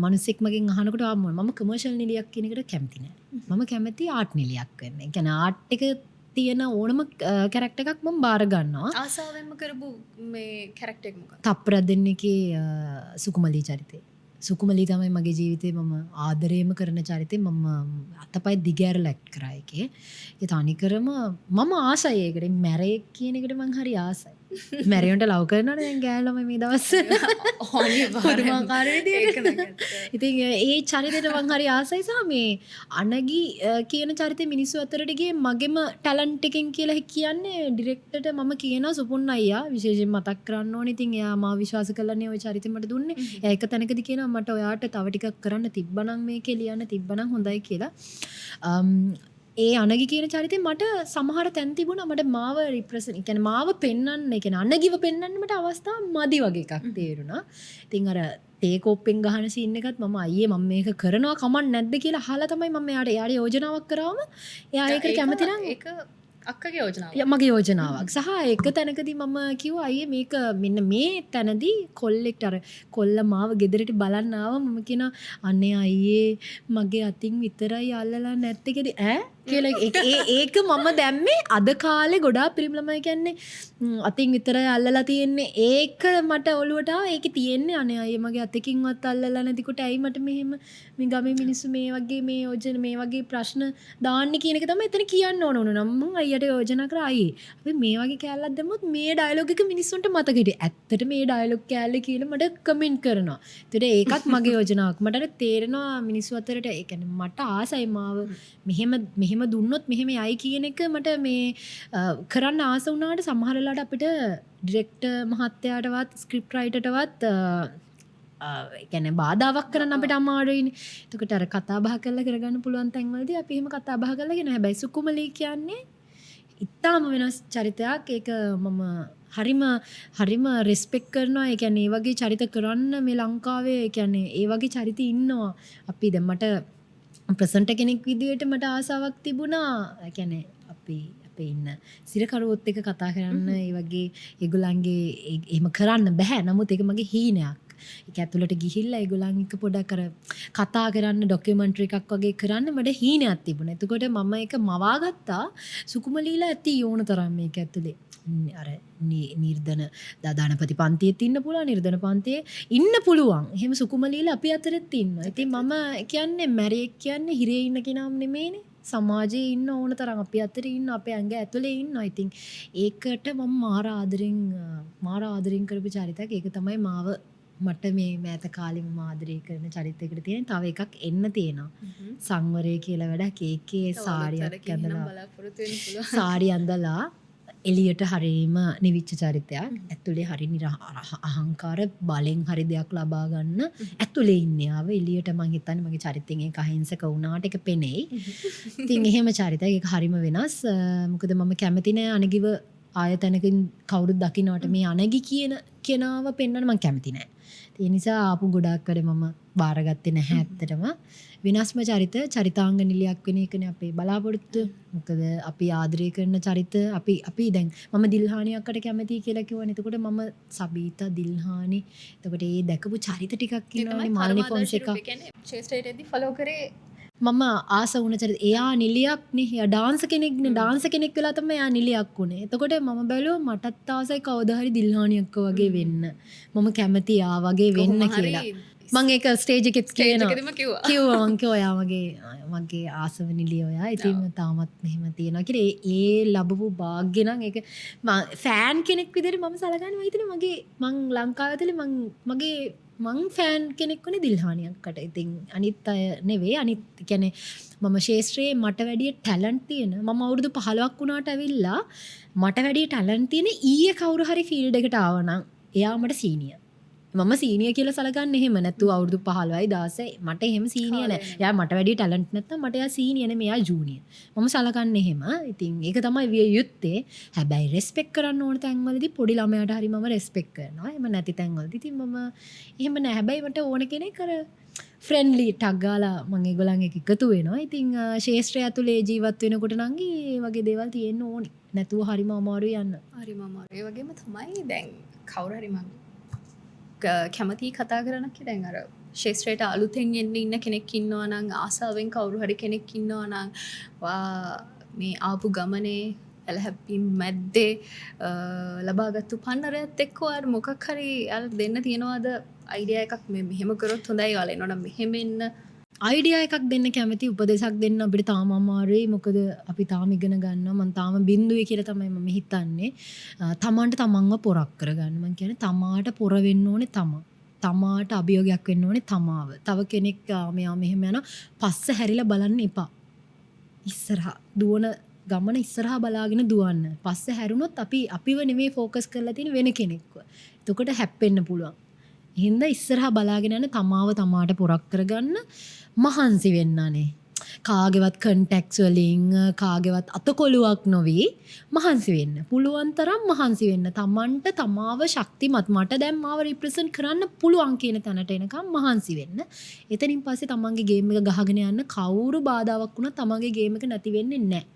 මිනිස්සෙක් මගෙන් අහනකොට මම කමර්ෂල් නිලියක් කියන එකට කැමති නෑ. මම කැමති ආර්ට් නිලියක් වෙන්න. ඒ කියන්නේ ආර්ට් එක තියෙන ඕනම කැරක්ටර් එකක් මම බාර ගන්නවා. ආසාවෙන්ම කරපු මේ කැරක්ටර් එක මොකක්ද? තප්පරක් දෙන්නකේ සුකුමලී චරිතේ. සුකුමලී තමයි මගේ ජීවිතේ මම ආදරේම කරන චරිතේ. මම අතපය දිගෑරලා ඇක්ට් කරා එකේ. ඒ තනිකරම මම ආසයි ඒකට. මැරෙක් කියන එකට මං හරි ආසයි. මැරියොන්ට ලව් කරනවනේ දැන් ගෑනු ළමයි මේ දවස්වල. පුදුමාකාර විදියට. ඉතින් ඒ චරිතෙට මං හරි ආසයි සහ මේ අනගි කියන චරිතේ මිනිස්සු අතරට ගියේ මගෙම ටැලන්ට් එකෙන් කියලා කියන්නේ ඩිරෙක්ටර්ට මම කියනවා සුපුන් අයියා විශේෂයෙන් මතක් කරන්න ඕනේ. ඉතින් එයා මාව විශ්වාස කළානේ ওই චරිතෙ මට දුන්නේ. එයා එක තැනකදී කියනවා මට ඔයාට තව ටිකක් කරන්න තිබ්බනම් මේකේ ලියන්න තිබ්බනම් හොඳයි කියලා. ඒ අනගි කියන චරිතේ මට සමහර තැන් තිබුණා මට මාව රිප්‍රසන්ට් ඒ කියන්නේ මාව පෙන්වන්න ඒ කියන්නේ අනගිව පෙන්වන්න මට අවස්ථා මදි වගේ එකක් තේරුණා. ඉතින් අර ටේක් ඔප්පෙන් ගහන සීන් එකත් මම අයියේ මම මේක කරනවා කමක් නැද්ද කියලා අහලා තමයි මම එයාට යෝජනාවක් කරාම එයා ඒකට කැමති නම් ඒක අක්කගේ යෝජනාව. මගේ යෝජනාවක්. සහ එක තැනකදී මම කිව්වා අයියේ මේක මෙන්න මේ තැනදී කොල්ලෙක්ට අර කොල්ල මාව ගෙදරට බලන්න ආවා මම කියනවා අනේ අයියේ මගේ අතින් විතරයි අල්ලලා නැත්තේ කියලා ඒක මම දැම්මේ අද කාලේ ගොඩාක් පිරිමි ළමයි කියන්නේ අතින් විතරයි අල්ලලා තියෙන්නේ ඒක මට ඔළුවට ආවා ඒකේ තියෙන්නේ අනේ අයියේ මගේ අතකින්වත් අල්ලලා නැතිකොට ඇයි මට මෙහෙම මේ ගමේ මිනිස්සු මේ වගේ මේ යෝජන මේ වගේ ප්‍රශ්න දාන්නේ කියන එක තමයි එතන කියන්න ඕන උන නම් මම අයියට යෝජනා කරා අයියේ අපි මේ වගේ කෑල්ලක් දැම්මොත් මේ ඩයලොග් එක මිනිස්සුන්ට මතක හිටියේ ඇත්තට මේ ඩයලොග් කෑල්ල කියලා මට කමෙන්ට් කරනවා ඒතර ඒකත් මගේ යෝජනාවක් මට තේරෙනවා මිනිස්සු අතරට ඒ කියන්නේ මට ආසයි මාව මෙහෙම දුන්නොත් මෙහෙම යයි කියන එක මට මේ කරන්න ආස වුණාට සමහර වෙලාවට අපිට ඩිරෙක්ටර් මහත්තයාටවත් ස්ක්‍රිප්ට් රයිටර්ටවත් ඒ කියන්නේ බාධාවක් කරන්න අපිට අමාරුයිනේ. එතකොට අර කතා බහ කරලා කරගන්න පුළුවන් තැන්වලදී අපි එහෙම කතා බහ කරලා කියන හැබැයි සුකුමලී කියන්නේ ඉතාම වෙනස් චරිතයක්. ඒක මම හරිම රෙස්පෙක්ට් කරනවා. ඒ කියන්නේ ඒ වගේ චරිත කරන්න මේ ලංකාවේ ඒ කියන්නේ ඒ වගේ චරිත ඉන්නවා. අපි දැන් මට ප්‍රසන්ට කෙනෙක් විදියට මට ආසාවක් තිබුණා. ඒ කියන්නේ අපේ ඉන්න සිරකරුවොත් එක කතා කරන්න ඒ වගේ ඒගොල්ලන්ගේ එහෙම කරන්න බෑ. නමුත් ඒක මගේ හීනයක්. ඒක ඇතුළට ගිහිල්ලා ඒගොල්ලන් එක්ක පොඩක් අර කතා කරන්න ඩොකියුමන්ටරි එකක් වගේ කරන්න මට හීනයක් තිබුණා. එතකොට මම ඒක මවාගත්තා. සුකුමලීලා ඇති ඕන තරම් මේක ඇතුලේ. අර නිර්ධන දානපති පන්තියෙත් ඉන්න පුළුවන් නිර්ධන පන්තියේ ඉන්න පුළුවන්. එහෙම සුකුමලීලා අපි අතරෙත් ඉන්නවා. ඉතින් මම කියන්නේ මැරියෙක් කියන්නේ හිරේ ඉන්න කෙනාම නෙමෙයිනේ. සමාජයේ ඉන්න ඕන තරම් අපි අතරේ ඉන්න අපේ ඇඟ ඇතුලේ ඉන්නවා. ඉතින් ඒකට මම මාර ආදරෙන් කරපු චරිතයක්. ඒක තමයි මාව මට මේ මෑත කාලෙම ආදරය කරන චරිතයකට තියෙන තව එකක් එන්න තියෙනවා. සංවරය කියලා වැඩක් ඒකේ සාරියක් ඇඳලා සාරිය ඇඳලා එලියට හරීම නිවිච්ච චරිතයක්. ඇතුලේ හරි අහංකාර බලෙන් හරි දෙයක් ලබා ගන්න ඇතුලේ ඉන්නේ ආව එලියට මං හිතන්නේ මගේ චරිතෙන් ඒක අහිංසක වුණාට ඒක පෙනෙයි. ඉතින් එහෙම චරිතයක් ඒක හරිම වෙනස්. මොකද මම කැමති නෑ අනගිව ආයතනකින් කවුරුත් දකින්නට මේ අනගි කියන කෙනාව පෙන්වන්න මං කැමති නෑ. ඒ නිසා ආපු ගොඩාක් වැඩ මම බාරගත්තේ නැහැ ඇත්තටම. විනාශම චරිතාංග නිලියක් වෙන එකනේ අපේ බලාපොරොත්තු. මොකද අපි ආදරය කරන චරිත අපි දැන් මම දිල්හානියක්කට කැමතියි කියලා කිව්වනේ. එතකොට මම සබීතා දිල්හානි එතකොට ඒ දැකපු චරිත ටිකක් ඉන්නවනේ මාලිනී ෆොන්සේකා. කියන්නේ ෂේස්ට්‍රේට්දී ෆලෝ කරේ මම ආස වුණ චරිත. එයා නිලියක් නේ. එයා ඩාන්ස් කෙනෙක්නේ. ඩාන්ස් කෙනෙක් වෙලා තමයි එයා නිලියක් උනේ. එතකොට මම බැලුවා මටත් ආසයි කවදා හරි දිල්හානියක් වගේ වෙන්න. මම කැමති ආ වගේ වෙන්න කියලා. මම ඒක ස්ටේජ් එකෙත් කිව්වා මං ඔයා මගේ ආසව නිලිය ඔයා. ඉතින් තාමත් මෙහෙම තියෙනවා කියලා ඒ ලැබපු වාග්ය නම් ඒක ෆෑන් කෙනෙක් විදිහට මම සලකන්නේ. මම හිතන්නේ මං ලංකාවේ ඇතුලේ මගේ මං ෆෑන් කෙනෙක් වුණේ දිල්හානියක්කට. ඉතින් අනිත් අය නෙවෙයි. අනිත් කියන්නේ මම ශේෂ්ත්‍රයේ මට වැඩිය ටැලන්ට් තියෙන මම අවුරුදු 15ක් වුණාට ඇවිල්ලා මට වැඩිය ටැලන්ට් තියෙන ඊයේ කවුරු හරි ෆීල්ඩ් එකට ආවනම් එයා මට සීනියර්. මම සීනියර් කියලා සලකන්නේ එහෙම නැතුව අවුරුදු 15යි 16යි මට එහෙම සීනියර් නෑ. එයා මට වැඩිය ටැලන්ට් නැත්නම් මට එයා සීනියර් නෙමෙයි එයා ජූනියර්. මම සලකන්නේ එහෙම. ඉතින් ඒක තමයි විය යුත්තේ. හැබැයි රෙස්පෙක්ට් කරන්න ඕන තැන්වලදී පොඩි ළමයාට හරි මම රෙස්පෙක්ට් කරනවා. එහෙම නැති තැන්වලදී ඉතින් මම එහෙම නෑ. හැබැයි මට ඕන කෙනෙක් අර ෆ්‍රෙන්ඩ්ලි ටක් ගාලා මම ඒගොල්ලන් එක්ක එකතු වෙනවා. ඉතින් ශේෂ්ත්‍රය ඇතුලේ ජීවත් වෙනකොට නම් ඒ වගේ දේවල් තියෙන්න ඕනි. නැතුව හරිම අමාරුයි යන්න. හරිම අමාරුයි. ඒ වගේම තමයි දැන් කවුරු හරි මම කැමති කතා කරන්න දැන් අර ශේෂ්ත්‍රයට අලුතෙන් එන්න ඉන්න කෙනෙක් ඉන්නවා නම් ආසාවෙන් කවුරු හරි කෙනෙක් ඉන්නවා නම් මේ ආපු ගමනේ ඇලහැප්පින් මැද්දේ ලබාගත්තු පන්නරයත් එක්ක අර මොකක් හරි දෙන්න තියෙනවාද අයිඩියා එකක් මේ මෙහෙම කරොත් හොඳයි ඔයාලා එනවනම් මෙහෙම එන්න අයිඩියා එකක් දෙන්න කැමති උපදේශක් දෙන්න අපිට තාම අමාරුයි. මොකද අපි තාම ඉගෙන ගන්නවා. මම තාම බින්දුවේ කියලා තමයි මම හිතන්නේ. තමන්ට තමන්ව පොරක් කරගන්න. මම කියන්නේ තමාට පොර වෙන්න ඕනේ තමා. තමාට අභියෝගයක් වෙන්න ඕනේ තමාව. තව කෙනෙක් මෙයා මෙහෙම යන පස්ස හැරිලා බලන්න එපා. ඉස්සරහා දුවන ගමන ඉස්සරහා බලාගෙන දුවන්න. පස්ස හැරුණොත් අපිව නෙමෙයි ફોකස් කරලා තියෙන වෙන කෙනෙක්ව. එතකොට හැප්පෙන්න පුළුවන්. හින්දා ඉස්සරහා බලාගෙන යන තමාව තමාට පොරක් කරගන්න මහන්සි වෙන්නනේ. කාගේවත් කන්ටැක්ට්ස් වලින් කාගේවත් අතකොළුවක් නොවි මහන්සි වෙන්න. පුළුවන් තරම් මහන්සි වෙන්න. තමන්ට තමාව ශක්තිමත් මට දැන් මාව රිප්‍රසන්ට් කරන්න පුළුවන් කියන තැනට එනකම් මහන්සි වෙන්න. එතනින් පස්සේ තමන්ගේ ගේම් එක ගහගෙන යන්න කවුරු බාධාවක් වුණත් තමන්ගේ ගේම් එක නැති වෙන්නේ නැහැ.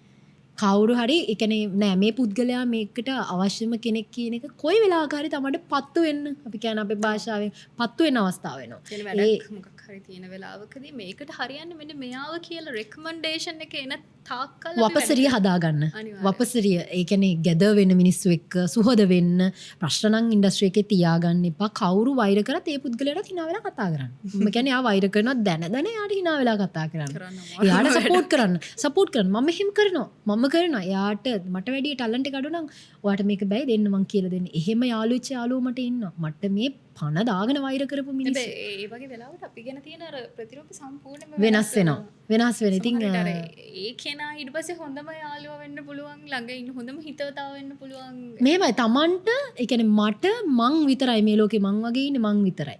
කවුරු හරි ඒ කියන්නේ නෑ මේ පුද්ගලයා මේකට අවශ්‍යම කෙනෙක් කියන එක කොයි වෙලාවක හරි තමයි පත්තු වෙන්න අපි කියන්නේ අපේ භාෂාවෙන් පත්තු වෙන අවස්ථාව වෙනවා. ඒ වැඩක් මොකක් හරි තියෙන වෙලාවකදී මේකට හරියන්නේ මෙන්න මෙයාව කියලා රෙකමන්ඩේෂන් එක එන තාක්කල් වපසරිය හදාගන්න. වපසරිය ඒ කියන්නේ ගැදර් වෙන මිනිස්සු එක්ක සුහද වෙන්න ප්‍රශ්න නම් ඉන්ඩස්ට්‍රි එකේ තියාගන්න එපා. කවුරු වෛර කරත් ඒ පුද්ගලයාට hina වෙලා කතා කරන්න. මම කියන්නේ ආ වෛර කරනවා දැන එයාට hina වෙලා කතා කරන්න. එයාට සපෝට් කරන්න. සපෝට් කරන්න. මම එහෙම කරනවා. මම කරනවා. එයාට මට වැඩි ටැලන්ට් එක අඩු නම් ඔයාට මේක බෑ දෙන්න මං කියලා දෙන්න. එහෙම යාළුවෙච්ච යාළුවෝ මට ඉන්නවා. මට මේ පණ දාගෙන වෛර කරපු මිනිස්සු. ඒ වගේ වෙලාවට අපි ගැන තියෙන අර ප්‍රතිරූප සම්පූර්ණයෙන්ම වෙනස් වෙනවා. වෙනස් වෙන. ඉතින් ඒ කෙනා ඊට පස්සේ හොඳම යාළුවා වෙන්න පුළුවන්, ළඟ ඉන්න හොඳම හිතවතා වෙන්න පුළුවන්. මේවයි Tamanට ඒ කියන්නේ මට මං විතරයි මේ ලෝකේ මං වගේ ඉන්නේ මං විතරයි.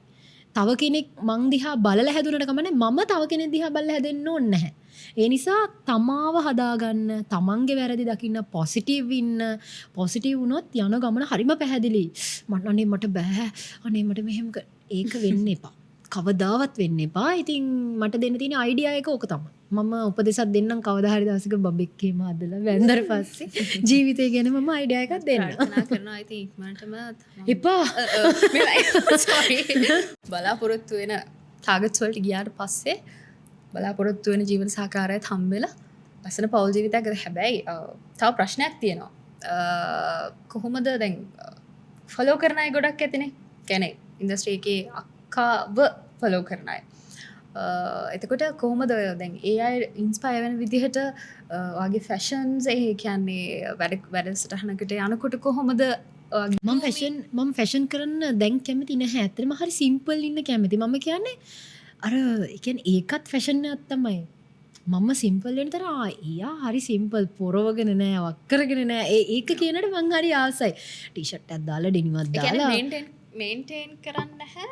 තව කෙනෙක් මං දිහා බලලා හැදුනට කමන්නේ මම තව කෙනෙක් දිහා බලලා හැදෙන්න ඕනේ නැහැ. ඒ නිසා තමාව හදාගන්න, තමන්ගේ වැරදි දකින්න, පොසිටිව් ඉන්න. පොසිටිව් වුණොත් යන ගමන හරිම පැහැදිලි. අනේ මට බෑ. අනේ මට මෙහෙම ඒක වෙන්න එපා. කවදාවත් වෙන්න එපා. ඉතින් මට දෙන්න තියෙන අයිඩියා එක ඕක තමයි. මම උපදේශයක් දෙන්නම් කවදා හරි දවසක බබෙක් එහෙම හදලා වැන්දර පස්සේ ජීවිතය ගැන මම අයිඩියා එකක් දෙන්න. ප්‍රාර්ථනා කරනවා ඉතින් ඉක්මනටම එපා. සෝරි. බලාපොරොත්තු වෙන ටාගට්ස් වලට ගියාට පස්සේ බලාපොරොත්තු වෙන ජීවන සහකාරයත් හම්බෙලා ලස්සන පෞල් ජීවිතයක් ගත. හැබැයි තව ප්‍රශ්නයක් තියෙනවා. කොහොමද දැන් ෆලෝ කරන අය ගොඩක් ඇතිනේ. කියන්නේ ඉන්ඩස්ට්‍රි එකේ අක්කාව ෆලෝ කරන අය. එතකොට කොහොමද දැන් ඒ අය ඉන්ස්පයර් වෙන විදිහට ඔයාගේ ෆැෂන්ස් ඒ කියන්නේ වැඩසටහනකට යනකොට කොහොමද මම ෆැෂන් කරන්න දැන් කැමති නැහැ. ඇත්තටම හරි සිම්පල් ඉන්න කැමති. මම කියන්නේ අර ඒ කියන්නේ ඒකත් ෆැෂන් එකක් තමයි. මම සිම්පල් වෙන තර එයා හරි සිම්පල් පොරවගෙන නෑ වක් කරගෙන නෑ ඒක කියනට මං හරි ආසයි. ටී-ෂර්ට් එකක් දාලා ඩෙනිම් එකක් දාලා මේන්ටේන් කරන්න නැහැ.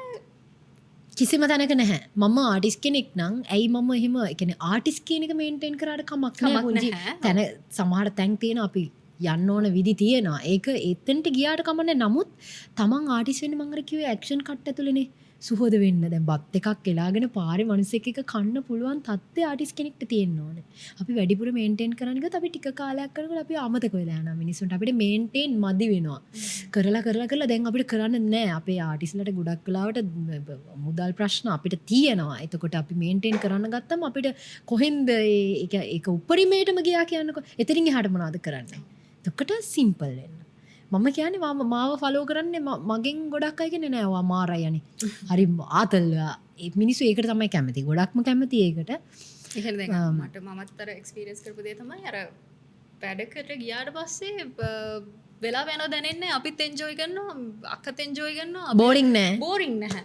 කිසිම තැනක නැහැ. මම ආටිස්ට් කෙනෙක් නම් ඇයි මම එහෙම ඒ කියන්නේ ආටිස්ට් කියන එක මේන්ටේන් කරාට කමක් නැහැ පුංචි. තැන සමහර තැන් තියෙන අපි යන්න ඕන විදි තියෙනවා. ඒක එතනට ගියාට කමන්නේ. නමුත් තමන් ආටිස්ට් වෙන්නේ මං අර කිව්වේ ඇක්ෂන් කට් ඇතුළේනේ. සුහද වෙන්න. දැන් බත් එකක් එලාගෙන පාරේ මිනිස්සෙක් එක කන්න පුළුවන් තත්ත්වය ආටිස්ට් කෙනෙක්ට තියෙන්න ඕනේ. අපි වැඩිපුර මේන්ටේන් කරන්න ගියොත් අපි ටික කාලයක් කරනකොට අපි අමතක වෙලා යනවා මිනිස්සුන්ට. අපිට මේන්ටේන් මදි වෙනවා. කරලා දැන් අපිට කරන්න නැහැ. අපේ ආටිස්ට්ලට ගොඩක් වෙලාවට මුදල් ප්‍රශ්න අපිට තියෙනවා. එතකොට අපි මේන්ටේන් කරන්න ගත්තම අපිට කොහෙන්ද ඒක උපරිමයටම ගියා කියන්නකො. එතනින් එහාට මොනවද කරන්නේ? එතකොට සිම්පල් වෙන්න. මම කියන්නේ මාව ෆලෝ කරන්නේ මගෙන් ගොඩක් අය කියන්නේ නෑ ඔයා මාරයි යන්නේ. හරි ආතල් මිනිස්සු ඒකට තමයි කැමති. ගොඩක්ම කැමති ඒකට. ඒ කියන්නේ දැන් මමත් අර එක්ස්පීරියන්ස් කරපු දේ තමයි අර වැඩකට ගියාට පස්සේ වෙලාව යනවා දැනෙන්නේ අපිත් එන්ජොයි කරනවා අක්කත් එන්ජොයි කරනවා. බෝරින් නෑ. බෝරින් නැහැ.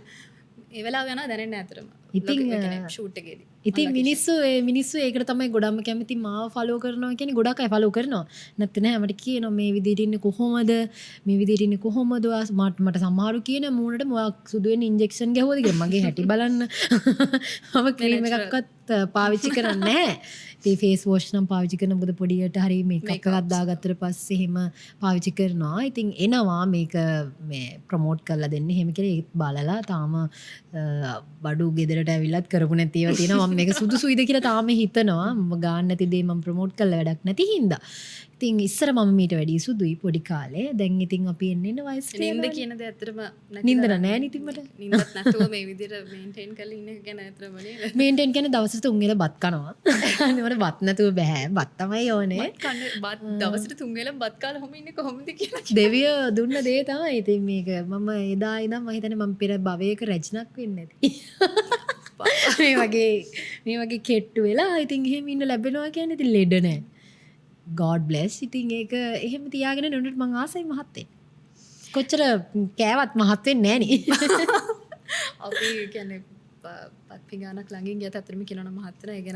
ඒ වෙලාව යනවා දැනෙන්නේ ඇතරම. ඉතින් ෂූට් එකේදී. ඉතින් මිනිස්සු ඒකට තමයි ගොඩක්ම කැමති මාව ෆලෝ කරනවා කියන්නේ ගොඩක් අය ෆලෝ කරනවා. නැත්නම් නෑ මට කියනවා මේ විදිහට ඉන්නේ කොහොමද? මේ විදිහට ඉන්නේ කොහොමද? මට සමහරු කියන මූණට මොකක් සුදු වෙන ඉන්ජෙක්ෂන් ගැහුවද කියලා මගේ හැටි බලන්න. මම ක්‍රීම් එකක්වත් පාවිච්චි කරන්නේ නැහැ. ඉතින් ෆේස් වොෂ් නම් පාවිච්චි කරන මොකද පොඩියට හරි මේකප් එකක් දාගත්තට පස්සේ එහෙම පාවිච්චි කරනවා. ඉතින් එනවා මේක මේ ප්‍රොමෝට් කරලා දෙන්න එහෙම කියලා ඒත් බලලා තාම බඩු ගෙදරට ඇවිල්ලත් කරපු නැති ඒවා තියෙනවා. මම මේක සුදුසුයිද කියලා තාම හිතනවා. මම ගන්න නැති දේ මම ප්‍රොමෝට් කරලා වැඩක් නැති හින්දා. ඉතින් ඉස්සර මම මීට වැඩි සුදුයි පොඩි කාලේ. දැන් ඉතින් අපි එන්නේ වයසට නින්ද කියන දේ ඇත්තටම නින්ද නෑ නේ ඉතින් මට. නින්දත් නැතුව මේ විදිහට මේන්ටේන් කරලා ඉන්න එක ගැන ඇත්තම නේද? මේන්ටේන් කියන්නේ දවසට 3 වෙල බත් කනවා. අනේ මට බත් නැතුව බෑ. බත් තමයි ඕනේ. බත් දවසට 3 වෙලක් බත් කාලා කොහොම ඉන්නේ කොහොමද කියලා. දෙවිය දුන්න දේ තමයි. ඉතින් මේක මම එදා ඉඳන් මම හිතන්නේ මම පෙර භවයක රැජිනක් වෙන්නේ නැති. මේ වගේ කෙට්ටු වෙලා ඉතින් එහෙම ඉන්න ලැබෙනවා කියන්නේ ඉතින් ලෙඩ නෑ. God bless. ඉතින් ඒක එහෙම තියාගෙන නුනට මං ආසයි මහත් වෙන්න. කොච්චර කෑවත් මහත් වෙන්නේ නෑනේ. අපි කියන්නේ පත් පිඟානක් ළඟින් ගියත් අතරම කියනවා මහත් වෙන. ඒ ගැන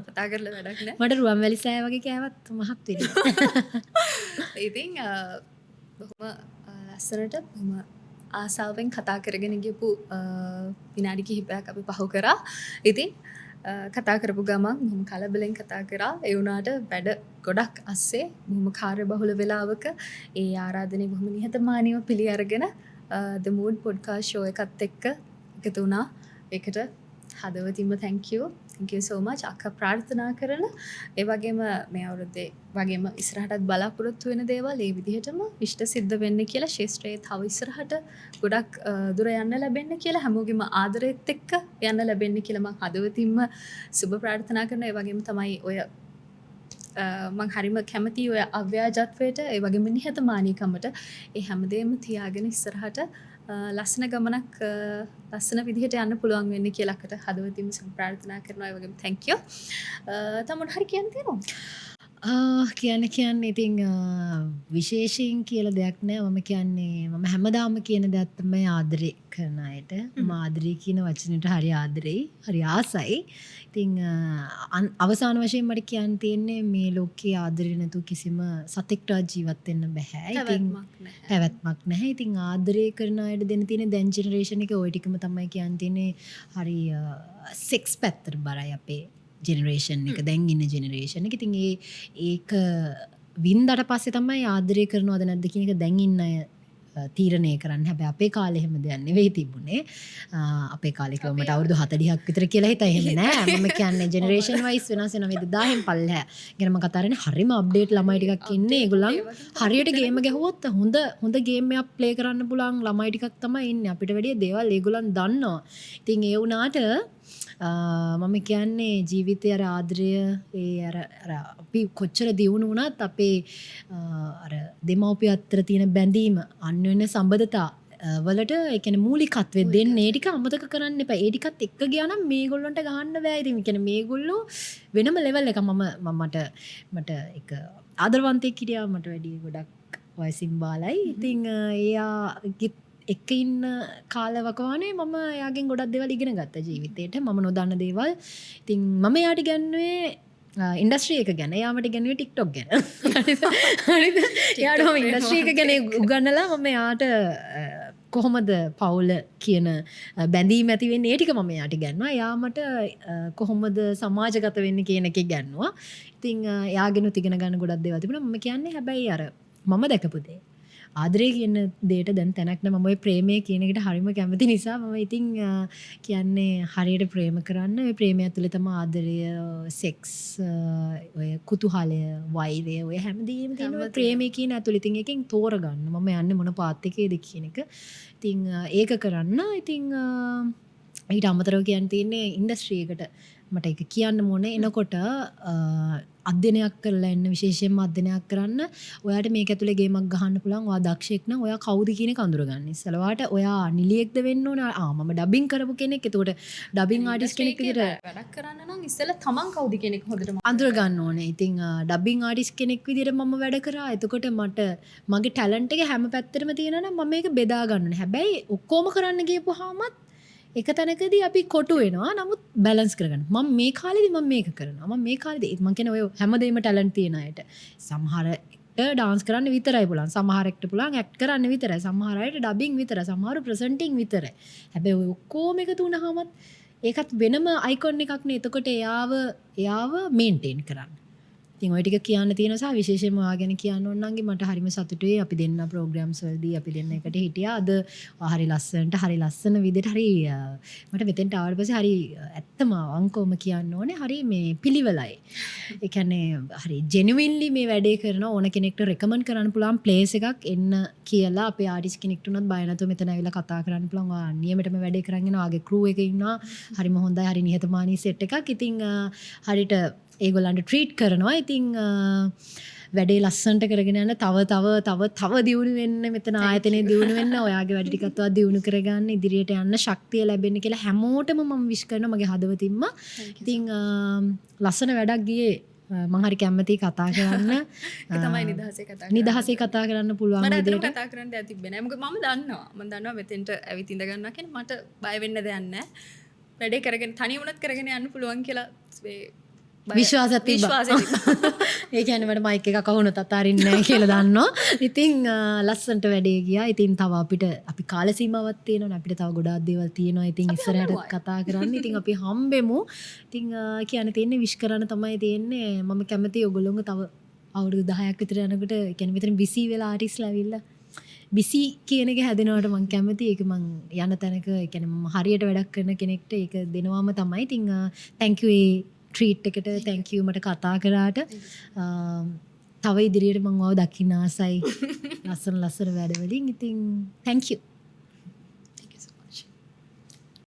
කතා කරලා වැඩක් නෑ. මට රුවන්වැලි සෑය වගේ කෑවත් මහත් වෙනවා. ඉතින් බොහොම ලස්සනට බොහොම ආසාවෙන් කතා කරගෙන ගියපු විනාඩි කිහිපයක් අපි පහු කරා. ඉතින් කතා කරපු ගමන් බොහොම කලබලෙන් කතා කරා. ඒ වුණාට වැඩ ගොඩක් අස්සේ බොහොම කාර්යබහුල වෙලාවක ඒ ආරාධනය බොහොම නිහතමානීව පිළි අරගෙන The Mood podcast show එකත් එක්ක එකතු වුණා. ඒකට හදවතින්ම thank you so much. අක්ක ප්‍රාර්ථනා කරන ඒ වගේම මේ අවුරුද්දේ වගේම ඉස්සරහටත් බලාපොරොත්තු වෙන දේවල් ඒ විදිහටම ඉෂ්ට සිද්ධ වෙන්න කියලා ශේෂ්ත්‍රයේ තව ඉස්සරහට ගොඩක් දුර යන්න ලැබෙන්න කියලා හැමෝගෙම ආදරෙත් එක්ක යන්න ලැබෙන්න කියලා මම හදවතින්ම සුබ ප්‍රාර්ථනා කරනවා. ඒ වගේම තමයි ඔය මං හරිම කැමතියි ඔය අව්‍යාජත්වයට ඒ වගේම නිහතමානීකමට ඒ හැමදේම තියාගෙන ඉස්සරහට ලස්සන ගමනක් ලස්සන විදිහට යන්න පුළුවන් වෙන්න කියලා අකට හදවතින්ම ප්‍රාර්ථනා කරනවා. ඒ වගේම thank you. තමන් හරි කියන්න තියෙනවා. කියන්න ඉතින් විශේෂයෙන් කියලා දෙයක් නෑ. මම කියන්නේ මම හැමදාම කියන දෙයක් තමයි ආදරේ කරන අයට. මම ආදරේ කියන වචනෙට හරි ආදරෙයි. හරි ආසයි. ඉතින් අවසාන වශයෙන් මට කියන්න තියෙන්නේ මේ ලෝකයේ ආදරේ නැතුව කිසිම සතෙක්ට ජීවත් වෙන්න බෑ. ඉතින් පැවැත්මක් නැහැ. ඉතින් ආදරේ කරන අයට දෙන්න තියෙන දැන් ජෙනරේෂන් එකේ ওই ටිකම තමයි කියන්න තියෙන්නේ. හරි සෙක්ස් පැත්තට බරයි අපේ ජෙනරේෂන් එක දැන් ඉන්න ජෙනරේෂන් එක. ඉතින් ඒක වින්දට පස්සේ තමයි ආදරය කරනවද නැද්ද කියන එක දැන් ඉන්න අය තීරණය කරන්න. හැබැයි අපේ කාලේ එහෙම දෙයක් නෙවෙයි තිබුණේ. අපේ කාලේ කිව්වමට අවුරුදු 40ක් විතර කියලා හිතා එහෙම නෑ. මම කියන්නේ ජෙනරේෂන් වයිස් වෙනස් වෙනවා. 2000න් පල්ලෙහා. ගැන මම කතා කරන්නේ හරිම අප්ඩේට් ළමයි ටිකක් ඉන්නේ. ඒගොල්ලන් හරියට ගේම් ගැහුවොත් හොඳ ගේම් එකක් ප්ලේ කරන්න පුළුවන් ළමයි ටිකක් තමයි ඉන්නේ. අපිට වැඩිය දේවල් ඒගොල්ලන් දන්නවා. ඉතින් ඒ වුණාට මම කියන්නේ ජීවිතය අර ආදරය ඒ අර අපි කොච්චර දියුණු වුණත් අපේ අර දෙමව්පිය අතර තියෙන බැඳීම අන්‍යෝන්‍ය සම්බන්ධතා වලට ඒ කියන්නේ මූලිකත්වය දෙන්නේ. ඒ ටික අමතක කරන්න එපා. ඒ ටිකත් එක්ක ගියා නම් මේගොල්ලන්ට ගහන්න බෑ. ඉතින් ඒ කියන්නේ මේගොල්ලෝ වෙනම ලෙවල් එකක්. මට එක ආදරවන්තයෙක් හිටියා මට වැඩි ගොඩක් වයසින් බාලයි. ඉතින් එයා එක්ක ඉන්න කාලවකවානේ මම එයාගෙන් ගොඩක් දේවල් ඉගෙන ගත්තා ජීවිතේට. මම නොදන්න දේවල්. ඉතින් මම එයාට ගන්නේ ඉන්ඩස්ට්‍රි එක ගැන. එයා මට ගන්නේ TikTok ගැන. හරිද? එයාට මම ඉන්ඩස්ට්‍රි එක ගැන උගන්වලා මම එයාට කොහොමද පවුල කියන බැඳීම ඇති වෙන්නේ ඒ ටික මම එයාට ගන්නවා. එයා මට කොහොමද සමාජගත වෙන්නේ කියන එක ගන්නවා. ඉතින් එයාගෙනුත් ඉගෙන ගන්න ගොඩක් දේවල් තිබුණා. මම කියන්නේ හැබැයි අර මම දැකපු දේ ආදරේ කියන දෙයට දැන් තැනක් නෑ. මම ওই ප්‍රේමය කියන එකට හරිම කැමති නිසා මම ඉතින් කියන්නේ හරියට ප්‍රේම කරන්න. ওই ප්‍රේමය ඇතුලේ තමයි ආදරය, සෙක්ස්, ඔය කුතුහලය, වෛරය, ඔය හැමදේම තියෙන ඔය ප්‍රේමය කියන ඇතුලේ. ඉතින් එකෙන් තෝරගන්න මම යන්නේ මොන පාත් එකේද කියන එක. ඉතින් ඒක කරන්න. ඉතින් ඊට අමතරව කියන්න තියෙන්නේ ඉන්ඩස්ට්‍රි එකට මට ඒක කියන්න ඕනේ. එනකොට අධ්‍යයනයක් කරලා එන්න, විශේෂයෙන්ම අධ්‍යයනයක් කරන්න. ඔයාට මේක ඇතුලේ ගේමක් ගහන්න පුළුවන්. ඔයා දක්ෂෙක් නම් ඔයා කවුද කියන එක අඳුරගන්න. ඉස්සෙල්ලා ඔයාට ඔයා නිලියෙක්ද වෙන්න ඕනේ. මම ඩබින් කරපු කෙනෙක්. එතකොට ඩබින් ආටිස්ට් කෙනෙක් විදිහට වැඩක් කරන්න නම් ඉස්සෙල්ලා තමන් කවුද කියන එක හොඳට අඳුරගන්න ඕනේ. ඉතින් ඩබින් ආටිස්ට් කෙනෙක් විදිහට මම වැඩ කරා. එතකොට මට මගේ ටැලන්ට් එක හැම පැත්තටම තියෙනවා නම් මම මේක බෙදා ගන්න ඕනේ. හැබැයි ඔක්කොම කරන්න ගියපුවාමත් එක තැනකදී අපි කොටු වෙනවා නමුත් බැලන්ස් කරගන්න මම මේ කාලෙදි මම මේක කරනවා මම මේ කාලෙදි මම කියන ඔය හැමදේම ටැලන්ට් තියෙන අයට සමහරට ඩාන්ස් කරන්න විතරයි පුළුවන් සමහරෙක්ට පුළුවන් ඇක්ට් කරන්න විතරයි සමහර අයට ඩබින් විතරයි සමහර ප්‍රසන්ටිං විතරයි හැබැයි ඔය ඔක්කොම එකතු වුණාමත් ඒකත් වෙනම අයිකොන් එකක් නේ එතකොට එයාව මේන්ටේන් කරන්න ඉතින් ඔය ටික කියන්න තියෙන නිසා විශේෂයෙන්ම ඔයා ගැන කියන්න ඕන නම් මට හරිම සතුටුයි අපි දෙන්න ප්‍රෝග්‍රෑම්ස් වලදී අපි දෙන්න එකට හිටියා අද හරි ලස්සන විදිහට හරි මට මෙතෙන්ට ආවට පස්සේ හරි ඇත්තම අංකවම කියන්න ඕනේ හරි මේ පිළිවෙලයි ඒ කියන්නේ හරි ජෙනුවින්ලි මේ වැඩේ කරන ඕන කෙනෙක්ට රෙකමන්ඩ් කරන්න පුළුවන් ප්ලේස් එකක් එන්න කියලා අපේ ආටිස්ට් කෙනෙක්ට උනත් බය නැතුව මෙතන ඇවිල්ලා කතා කරන්න පුළුවන් ඔයා නියමෙටම වැඩේ කරන් යනවා ඔයාගේ ක්‍රූ එකේ ඉන්නවා හරිම හොඳයි හරි නිහතමානී සෙට් එකක් ඉතින් හරියට ඒගොල්ලන්ට ට්‍රීට් කරනවා ඉතින් වැඩේ ලස්සනට කරගෙන යන තව දියුණු වෙන්න මෙතන ආයතනයේ දියුණු වෙන්න ඔයාගේ වැඩ ටිකත් ඔයා දියුණු කරගන්න ඉදිරියට යන්න ශක්තිය ලැබෙන්න කියලා හැමෝටම මම විශ් කරනවා මගේ හදවතින්ම ඉතින් ලස්සන වැඩක් ගියේ මම හරි කැමතියි කතා කරන්න ඒක තමයි නිදහසේ කතා කරන්න පුළුවන් මට විදිහට කතා කරන්න දෙයක් තිබ්බේ නැහැ මොකද මම දන්නවා මෙතෙන්ට ඇවිත් ඉඳ ගන්නවා කියන්නේ මට බය වෙන්න දෙයක් නැහැ වැඩේ කරගෙන තනිය වුණත් කරගෙන යන්න පුළුවන් කියලා විශ්වාසයක් තිබ්බා. ඒ කියන්නේ මට මයික් එකක් අහුනොත් අතාරින්නේ නැහැ කියලා දන්නවා. ඉතින් ලස්සනට වැඩේ ගියා. ඉතින් තව අපි කාල සීමාවක් තියෙනවනේ. අපිට තව ගොඩාක් දේවල් තියෙනවා. ඉතින් ඉස්සරහට කතා කරන්න. ඉතින් අපි හම්බෙමු. ඉතින් කියන්න තියෙන්නේ විශ් කරන්න තමයි තියෙන්නේ. මම කැමතියි ඔයගොල්ලෝම තව අවුරුදු 10ක් විතර යනකොට කියන්නේ මෙතන බිසි වෙලා ආටිස්ලා ඇවිල්ලා බිසි කියන එක හැදෙනවට මම කැමතියි. ඒක මං යන තැනක කියන්නේ මම හරියට වැඩක් කරන කෙනෙක්ට ඒක දෙනවම තමයි. ඉතින් thank you ට්‍රීට් එකට thank you මට කතා කරාට තව ඉදිරියට මම ඔයාව දකින්න ආසයි ලස්සන වැඩවලින් ඉතින් thank you